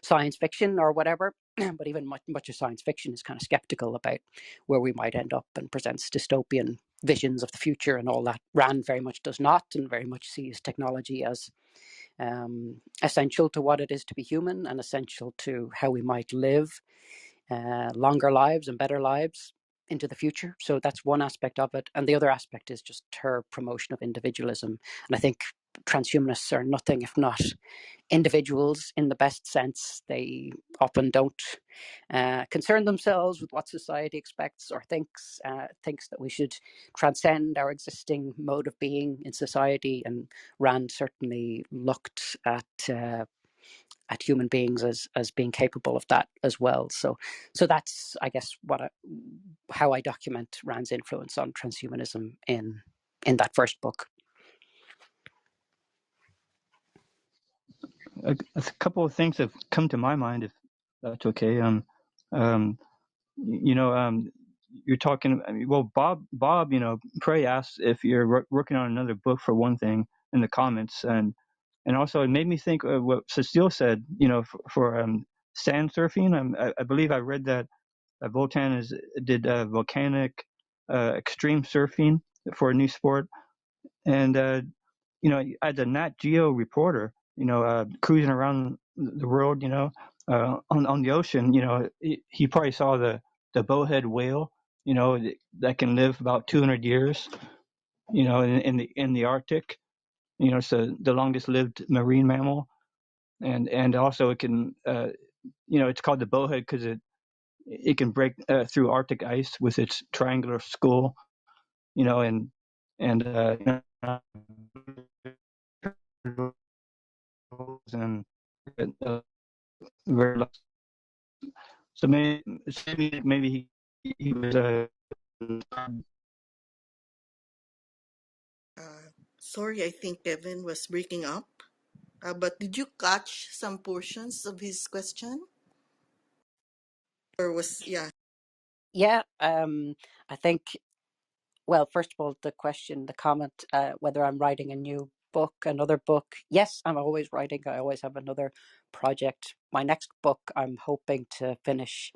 science fiction or whatever. But even much of science fiction is kind of skeptical about where we might end up and presents dystopian visions of the future and all that. Rand very much does not, and very much sees technology as essential to what it is to be human and essential to how we might live longer lives and better lives into the future. So that's one aspect of it. And the other aspect is just her promotion of individualism. And I think transhumanists are nothing if not individuals in the best sense. They often don't concern themselves with what society expects or thinks that we should transcend our existing mode of being in society. And Rand certainly looked at human beings as being capable of that as well. So that's, I guess, how I document Rand's influence on transhumanism in that first book. A couple of things have come to my mind, if that's okay. Um, you know, you're talking. I mean, well, Bob, Prey asked if you're working on another book for one thing in the comments, and also it made me think of what Cecile said. For sand surfing. I believe I read that Voltan did volcanic extreme surfing for a new sport. And as a Nat Geo reporter, cruising around the world, on the ocean, he probably saw the bowhead whale, that can live about 200 years, in the Arctic. So the longest lived marine mammal, and also it can, it's called the bowhead because it can break through Arctic ice with its triangular skull, and and very so maybe he was Sorry, I think Kevin was breaking up. But did you catch some portions of his question? Or was, yeah. Yeah, I think, well, first of all, the question, the comment, whether I'm writing a new book, another book. Yes, I'm always writing. I always have another project. My next book, I'm hoping to finish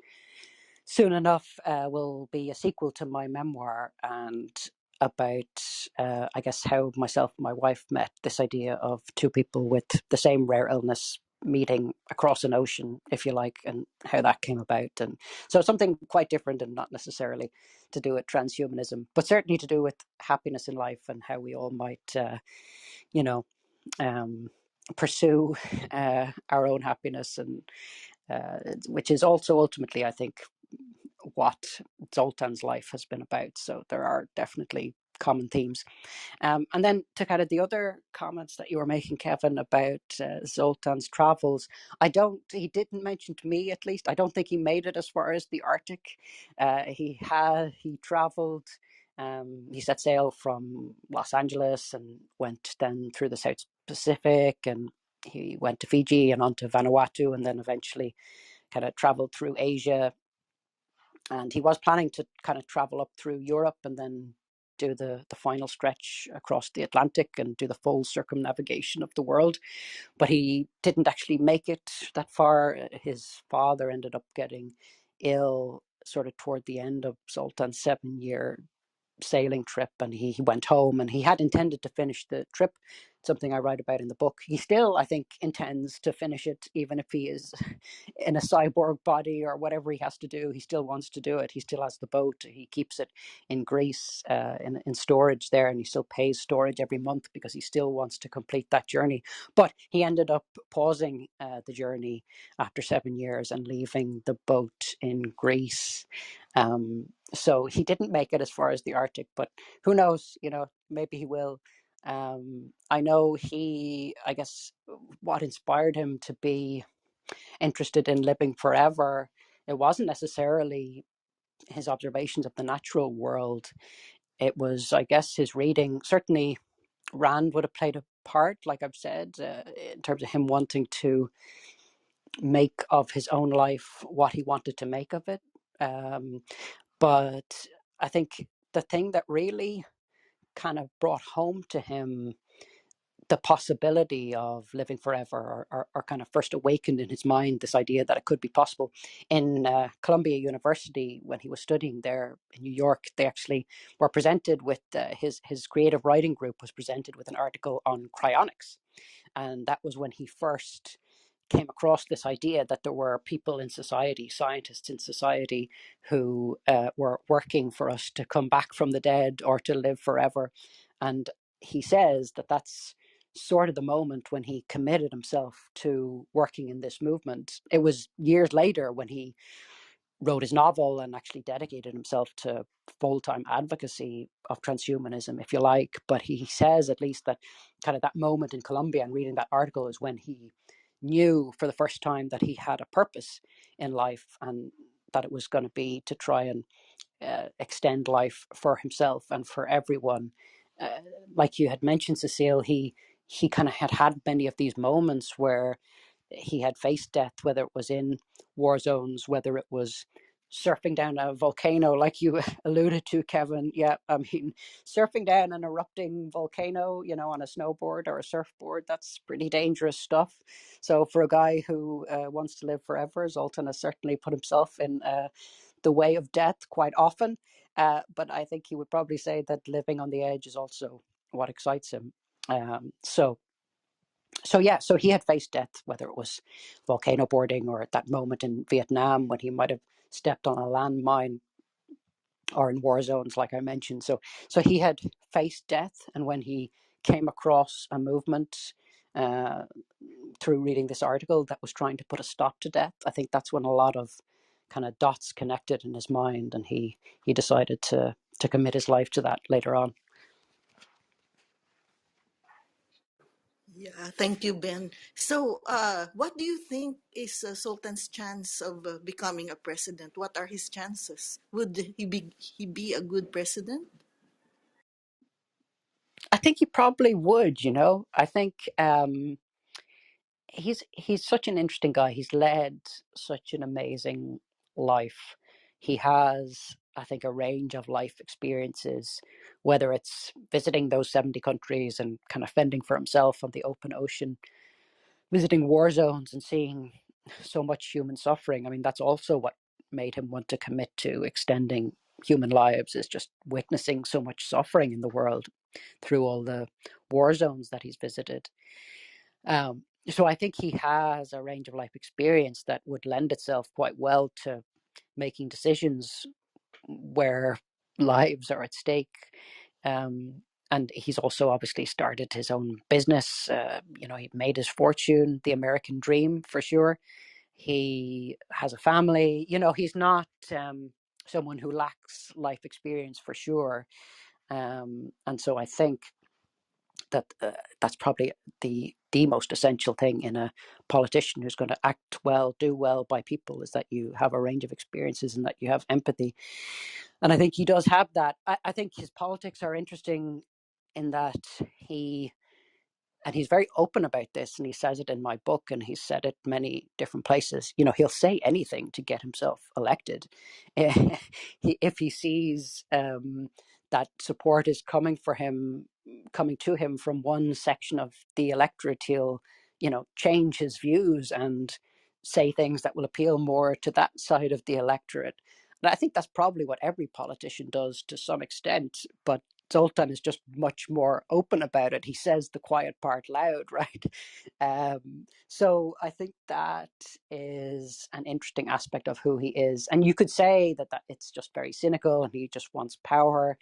soon enough, will be a sequel to my memoir, and about, I guess, how myself and my wife met. This idea of two people with the same rare illness meeting across an ocean, if you like, and how that came about. And so something quite different, and not necessarily to do with transhumanism, but certainly to do with happiness in life and how we all might, you know, pursue our own happiness, and which is also ultimately, I think, what Zoltan's life has been about. So there are definitely common themes. And then to kind of the other comments that you were making, Kevin, about Zoltan's travels, he didn't mention to me, at least, I don't think he made it as far as the Arctic. He traveled, he set sail from Los Angeles and went then through the South Pacific, and he went to Fiji and on to Vanuatu, and then eventually kind of traveled through Asia. And he was planning to kind of travel up through Europe and then do the final stretch across the Atlantic and do the full circumnavigation of the world. But he didn't actually make it that far. His father ended up getting ill sort of toward the end of Zoltan's 7-year sailing trip, and he went home, and he had intended to finish the trip, something I write about in the book. He still, I think, intends to finish it, even if he is in a cyborg body or whatever he has to do. He still wants to do it. He still has the boat. He keeps it in Greece, in storage there, and he still pays storage every month because he still wants to complete that journey. But he ended up pausing the journey after 7 years and leaving the boat in Greece. So he didn't make it as far as the Arctic, but who knows? Maybe he will. I know I guess, what inspired him to be interested in living forever, it wasn't necessarily his observations of the natural world. It was, I guess, his reading. Certainly, Rand would have played a part, like I've said, in terms of him wanting to make of his own life what he wanted to make of it. But I think the thing that really kind of brought home to him the possibility of living forever, or kind of first awakened in his mind this idea that it could be possible. In Columbia University, when he was studying there in New York, they actually were presented with his creative writing group was presented with an article on cryonics. And that was when he first came across this idea that there were people in society, scientists in society, who were working for us to come back from the dead or to live forever. And he says that that's sort of the moment when he committed himself to working in this movement. It was years later when he wrote his novel and actually dedicated himself to full-time advocacy of transhumanism, if you like. But he says, at least, that kind of that moment in Colombia and reading that article is when he knew for the first time that he had a purpose in life, and that it was going to be to try and extend life for himself and for everyone. Like you had mentioned, Cecile, he kind of had many of these moments where he had faced death, whether it was in war zones, whether it was surfing down a volcano, like you alluded to, Kevin. Yeah, I mean, surfing down an erupting volcano, on a snowboard or a surfboard, that's pretty dangerous stuff. So for a guy who wants to live forever, Zoltan has certainly put himself in the way of death quite often. But I think he would probably say that living on the edge is also what excites him. So he had faced death, whether it was volcano boarding or at that moment in Vietnam when he might have stepped on a landmine, or in war zones, like I mentioned. So he had faced death, and when he came across a movement uh, through reading this article that was trying to put a stop to death, I think that's when a lot of kind of dots connected in his mind, and he decided to commit his life to that later on. Yeah, thank you, Ben. So, what do you think is Sultan's chance of becoming a president? What are his chances? Would he be a good president? I think he probably would. I think he's such an interesting guy. He's led such an amazing life. He has, I think, a range of life experiences, whether it's visiting those 70 countries and kind of fending for himself on the open ocean, visiting war zones and seeing so much human suffering. I mean, that's also what made him want to commit to extending human lives, is just witnessing so much suffering in the world through all the war zones that he's visited. So I think he has a range of life experience that would lend itself quite well to making decisions where lives are at stake. And he's also obviously started his own business. He made his fortune, the American dream for sure. He has a family. He's not someone who lacks life experience for sure. And so I think that's probably the most essential thing in a politician who's going to act well, do well by people, is that you have a range of experiences and that you have empathy. And I think he does have that. I think his politics are interesting in that he's very open about this, and he says it in my book, and he's said it many different places. He'll say anything to get himself elected. If he sees that support is coming to him from one section of the electorate, he'll change his views and say things that will appeal more to that side of the electorate. And I think that's probably what every politician does to some extent, but Zoltan is just much more open about it. He says the quiet part loud, right? So I think that is an interesting aspect of who he is. And you could say that it's just very cynical and he just wants power.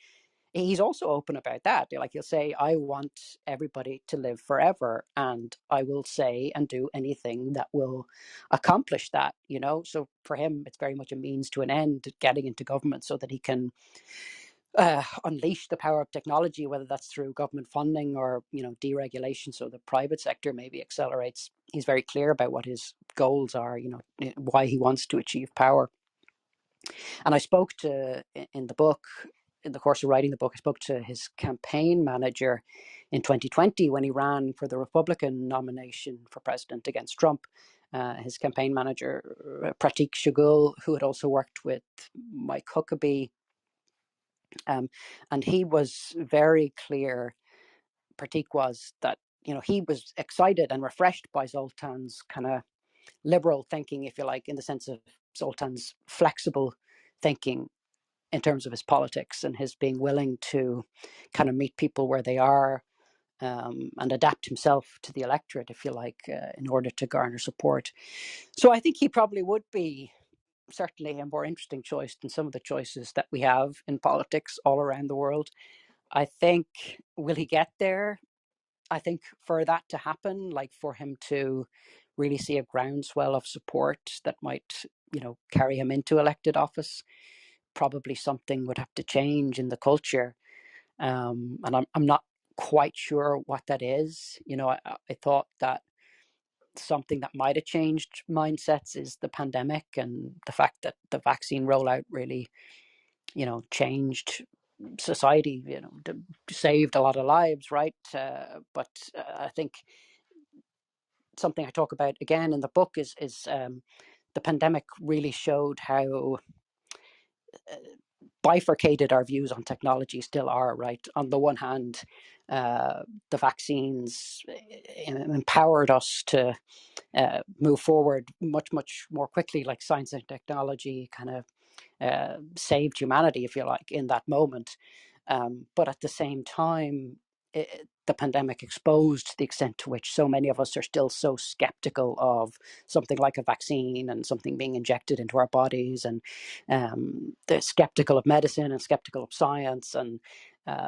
He's also open about that. Like, he'll say, I want everybody to live forever, and I will say and do anything that will accomplish that. So for him, it's very much a means to an end, getting into government so that he can unleash the power of technology, whether that's through government funding or deregulation, so the private sector maybe accelerates. He's very clear about what his goals are, why he wants to achieve power. And I spoke to, in the book, in the course of writing the book, I spoke to his campaign manager in 2020 when he ran for the Republican nomination for president against Trump. His campaign manager, Pratik Shugul, who had also worked with Mike Huckabee, and he was very clear, Pratik was, that he was excited and refreshed by Zoltan's kind of liberal thinking, if you like, in the sense of Zoltan's flexible thinking in terms of his politics and his being willing to kind of meet people where they are, and adapt himself to the electorate, if you like, in order to garner support. So I think he probably would be certainly a more interesting choice than some of the choices that we have in politics all around the world. I think, will he get there? I think for that to happen, like for him to really see a groundswell of support that might, carry him into elected office, probably something would have to change in the culture. And I'm not quite sure what that is. I thought that something that might have changed mindsets is the pandemic and the fact that the vaccine rollout really, changed society, saved a lot of lives, right? But I think something I talk about again in the book is the pandemic really showed how bifurcated our views on technology still are, right? On the one hand, the vaccines empowered us to move forward much, much more quickly, like science and technology kind of saved humanity, if you like, in that moment. But at the same time, the pandemic exposed the extent to which so many of us are still so skeptical of something like a vaccine and something being injected into our bodies, and they're skeptical of medicine and skeptical of science. And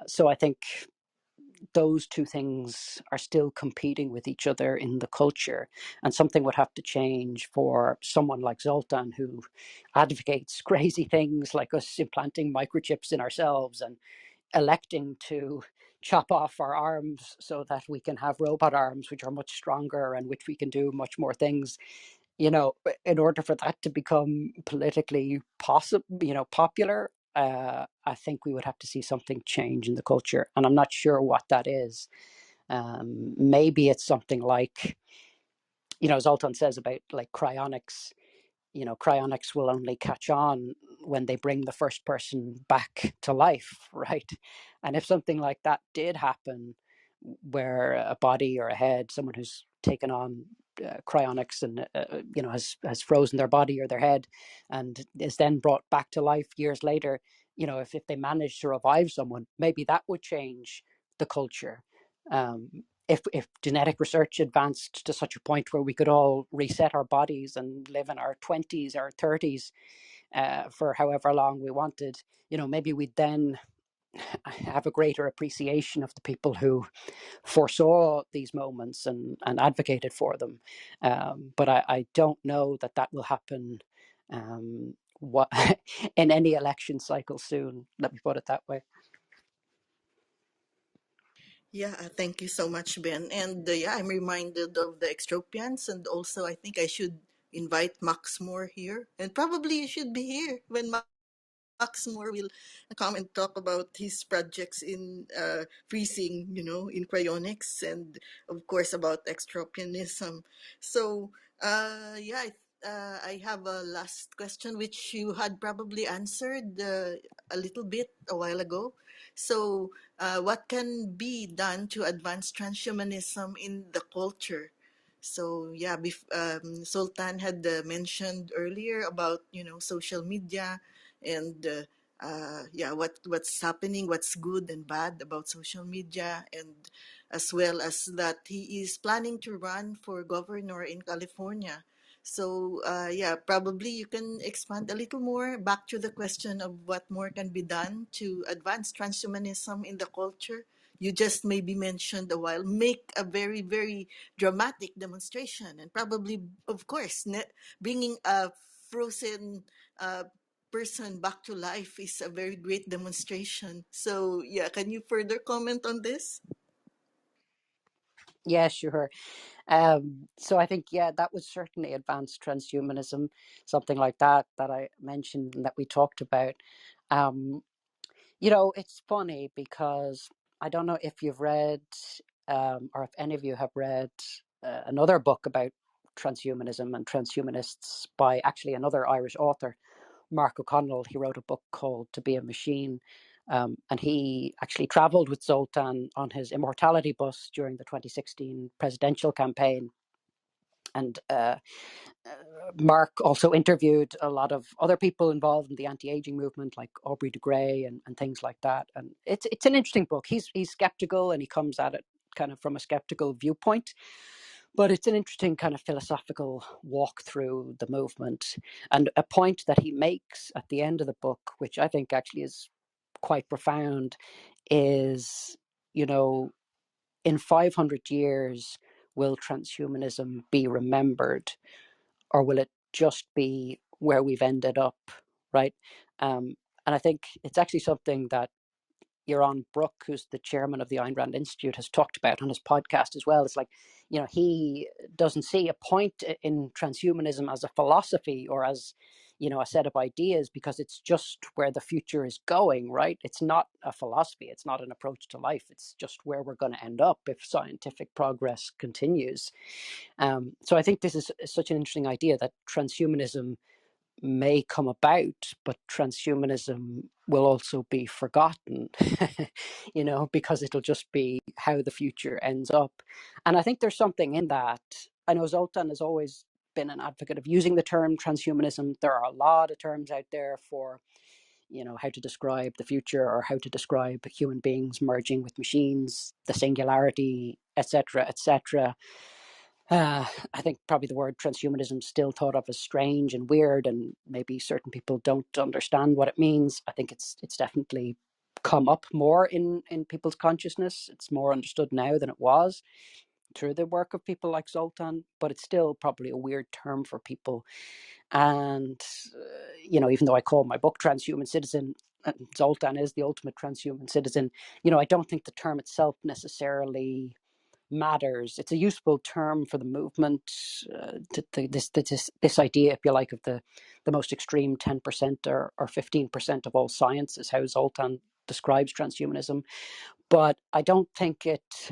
so I think those two things are still competing with each other in the culture, and something would have to change for someone like Zoltan, who advocates crazy things like us implanting microchips in ourselves and electing to chop off our arms so that we can have robot arms which are much stronger and which we can do much more things. In order for that to become politically possible, popular, I think we would have to see something change in the culture, and I'm not sure what that is. Maybe it's something like, Zoltan says about like cryonics. Cryonics will only catch on when they bring the first person back to life, right? And if something like that did happen, where a body or a head, someone who's taken on cryonics and has frozen their body or their head, and is then brought back to life years later, if they manage to revive someone, maybe that would change the culture. If genetic research advanced to such a point where we could all reset our bodies and live in our 20s or 30s for however long we wanted, maybe we'd then have a greater appreciation of the people who foresaw these moments and advocated for them. But I don't know that will happen what in any election cycle soon. Let me put it that way. Yeah, thank you so much, Ben. And yeah, I'm reminded of the extropians, and also I think I should invite Max Moore here, and probably you should be here when Max Moore will come and talk about his projects in freezing, in cryonics, and of course about extropianism. So, yeah, I have a last question, which you had probably answered a little bit a while ago. So, what can be done to advance transhumanism in the culture? So yeah, Sultan had mentioned earlier about social media and yeah, what's happening, what's good and bad about social media, and as well as that he is planning to run for governor in California. So yeah, probably you can expand a little more back to the question of what more can be done to advance transhumanism in the culture. You just maybe mentioned a while, make a very, very dramatic demonstration, and probably, of course, bringing a frozen person back to life is a very great demonstration. So, yeah, can you further comment on this? Yeah, sure. So I think, yeah, that would certainly advance transhumanism, something like that I mentioned and that we talked about. Um, it's funny because I don't know if you've read, or if any of you have read another book about transhumanism and transhumanists by actually another Irish author, Mark O'Connell. He wrote a book called To Be a Machine. And he actually traveled with Zoltan on his Immortality bus during the 2016 presidential campaign. And Mark also interviewed a lot of other people involved in the anti-aging movement, like Aubrey de Grey and things like that. And it's an interesting book. He's skeptical, and he comes at it kind of from a skeptical viewpoint. But it's an interesting kind of philosophical walk through the movement. And a point that he makes at the end of the book, which I think actually is quite profound, is, in 500 years, will transhumanism be remembered, or will it just be where we've ended up, right? And I think it's actually something that Yaron Brook, who's the chairman of the Ayn Rand Institute, has talked about on his podcast as well. It's like, he doesn't see a point in transhumanism as a philosophy or as, a set of ideas, because it's just where the future is going, right? It's not a philosophy. It's not an approach to life. It's just where we're going to end up if scientific progress continues. So I think this is such an interesting idea, that transhumanism may come about, but transhumanism will also be forgotten, because it'll just be how the future ends up. And I think there's something in that. I know Zoltan has always been an advocate of using the term transhumanism. There are a lot of terms out there for, how to describe the future or how to describe human beings merging with machines, the singularity, etc., etc. I think probably the word transhumanism is still thought of as strange and weird, and maybe certain people don't understand what it means. I think it's definitely come up more in people's consciousness. It's more understood now than it was through the work of people like Zoltan, but it's still probably a weird term for people. And even though I call my book Transhuman Citizen, Zoltan is the ultimate transhuman citizen. I don't think the term itself necessarily matters. It's a useful term for the movement. This idea, if you like, of the most extreme 10% or 15% of all science is how Zoltan describes transhumanism. But I don't think it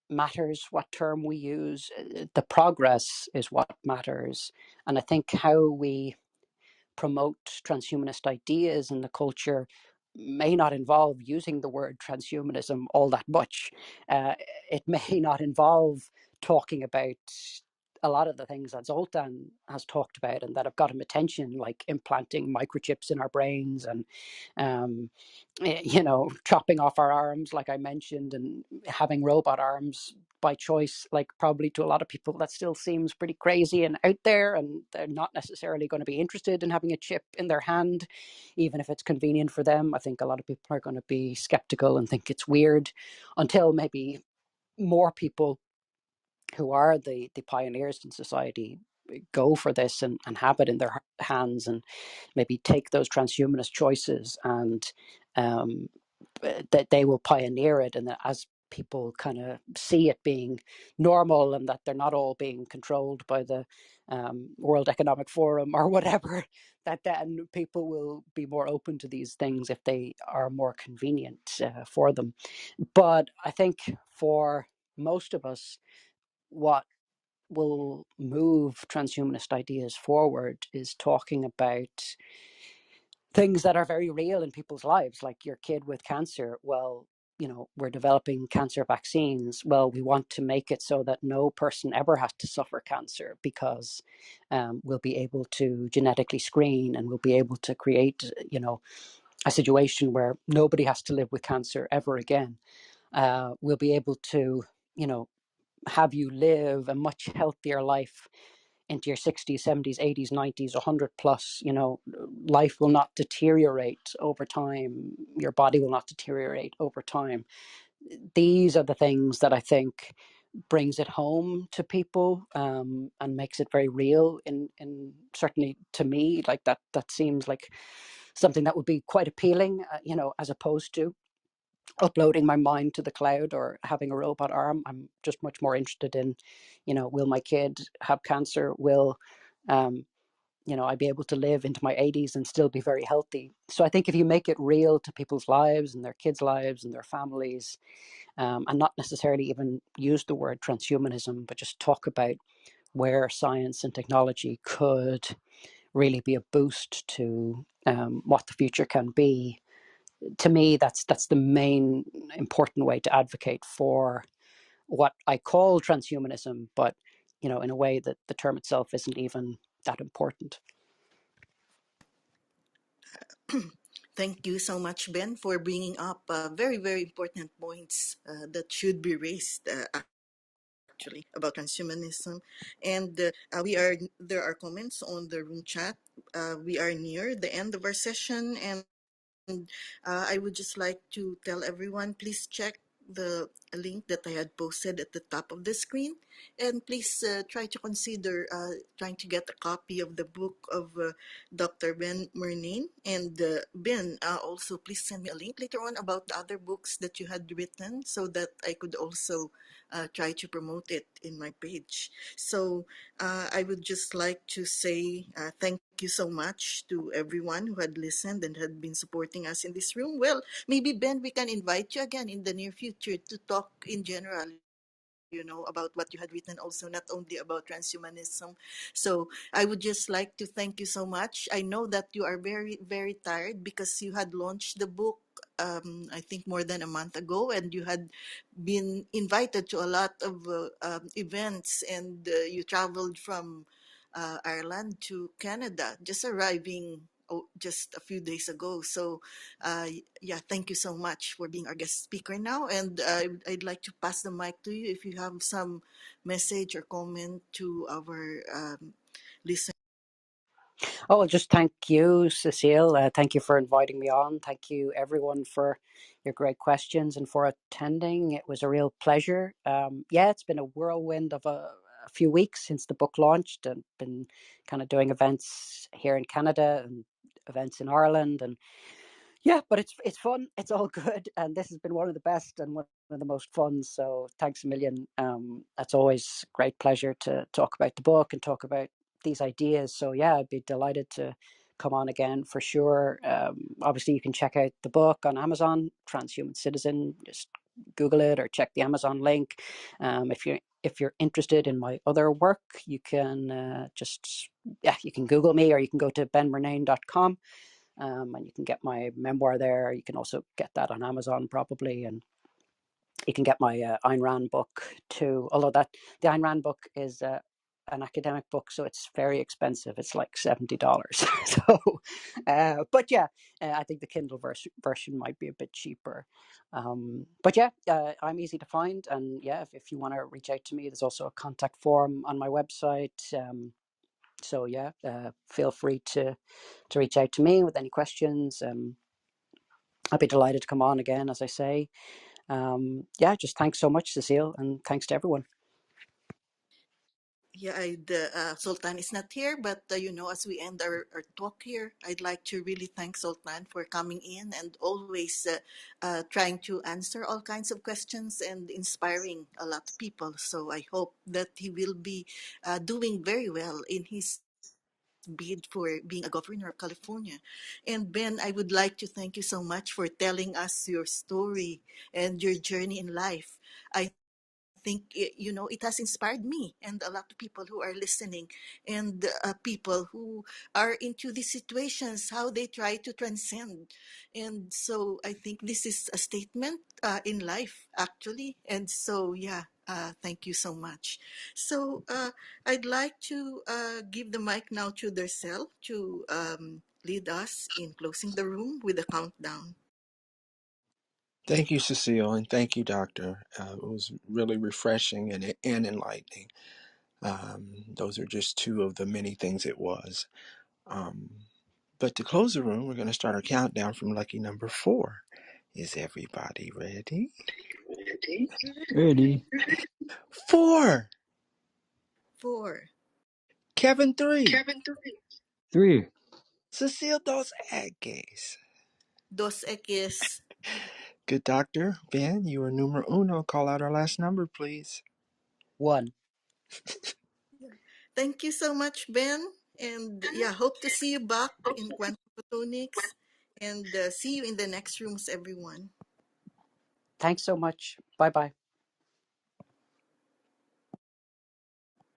matters what term we use. The progress is what matters. And I think how we promote transhumanist ideas in the culture may not involve using the word transhumanism all that much. It may not involve talking about a lot of the things that Zoltan has talked about and that have got him attention, like implanting microchips in our brains and, chopping off our arms, like I mentioned, and having robot arms by choice. Like, probably to a lot of people that still seems pretty crazy and out there, and they're not necessarily going to be interested in having a chip in their hand, even if it's convenient for them. I think a lot of people are going to be skeptical and think it's weird until maybe more people who are the pioneers in society go for this and have it in their hands and maybe take those transhumanist choices, and that they will pioneer it, and that as people kind of see it being normal and that they're not all being controlled by the World Economic Forum or whatever, that then people will be more open to these things if they are more convenient for them. But I think for most of us, what will move transhumanist ideas forward is talking about things that are very real in people's lives, like your kid with cancer. Well, we're developing cancer vaccines. Well, we want to make it so that no person ever has to suffer cancer, because we'll be able to genetically screen, and we'll be able to create, a situation where nobody has to live with cancer ever again. We'll be able to, have you live a much healthier life into your 60s, 70s, 80s, 90s, 100 plus. Life will not deteriorate over time. Your body will not deteriorate over time. These are the things that I think brings it home to people, and makes it very real. In certainly to me, like that seems like something that would be quite appealing, as opposed to uploading my mind to the cloud or having a robot arm. I'm just much more interested in, will my kid have cancer? Will, I be able to live into my 80s and still be very healthy? So I think if you make it real to people's lives and their kids' lives and their families, and not necessarily even use the word transhumanism, but just talk about where science and technology could really be a boost to what the future can be, to me, that's the main important way to advocate for what I call transhumanism, but in a way that the term itself isn't even that important. Thank you so much, Ben, for bringing up very, very important points that should be raised. Actually, about transhumanism, and we are there are comments on the room chat. We are near the end of our session, and I would just like to tell everyone, please check the link that I had posted at the top of the screen, and please try to consider trying to get a copy of the book of Dr. Ben Murnane. And Ben, also please send me a link later on about the other books that you had written, so that I could also try to promote it in my page. So I would just like to say thank you so much to everyone who had listened and had been supporting us in this room. Well, maybe Ben, we can invite you again in the near future to talk in general about what you had written, also not only about transhumanism. So I would just like to thank you so much. I know that you are very, very tired because you had launched the book, I think more than a month ago, and you had been invited to a lot of events, and you traveled from Ireland to Canada, just arriving just a few days ago. So, yeah, thank you so much for being our guest speaker now. And I'd like to pass the mic to you if you have some message or comment to our listeners. Oh, well, just thank you, Cecile. Thank you for inviting me on. Thank you, everyone, for your great questions and for attending. It was a real pleasure. Yeah, it's been a whirlwind of a few weeks since the book launched, and been kind of doing events here in Canada and events in Ireland, and yeah, but it's fun. It's all good, and this has been one of the best and one of the most fun. So thanks a million. That's always a great pleasure to talk about the book and talk about these ideas. So yeah, I'd be delighted to come on again for sure. Obviously, you can check out the book on Amazon, Transhuman Citizen. Just Google it or check the Amazon link. If you're interested in my other work, you can you can Google me, or you can go to benmurnane.com, and you can get my memoir there. You can also get that on Amazon probably, and you can get my Ayn Rand book too. Although the Ayn Rand book is an academic book, so it's very expensive. It's like $70. So, but yeah, I think the Kindle version might be a bit cheaper. But yeah, I'm easy to find, and yeah, if you want to reach out to me, there's also a contact form on my website. So yeah, feel free to reach out to me with any questions. I'd be delighted to come on again, as I say. Yeah, just thanks so much, Cecile, and thanks to everyone. Yeah, Sultan is not here, but as we end our talk here, I'd like to really thank Sultan for coming in and always trying to answer all kinds of questions and inspiring a lot of people. So I hope that he will be doing very well in his bid for being a governor of California. And Ben, I would like to thank you so much for telling us your story and your journey in life. I think it has inspired me and a lot of people who are listening, and people who are into these situations, how they try to transcend. And so I think this is a statement in life, actually. And so yeah, thank you so much. So I'd like to give the mic now to Darcel to lead us in closing the room with a countdown. Thank you, Cecile, and thank you, Doctor. It was really refreshing and enlightening. Those are just two of the many things it was. Um, but to close the room, we're going to start our countdown from lucky number 4. Is everybody ready? Ready? 4. 4. Kevin 3. 3. Cecile Dos Agnes. Dos Equis. Good doctor. Ben, you are numero uno. Call out our last number, please. 1. Thank you so much, Ben. And yeah, hope to see you back in Quantum Photonics, and see you in the next rooms, everyone. Thanks so much. Bye bye.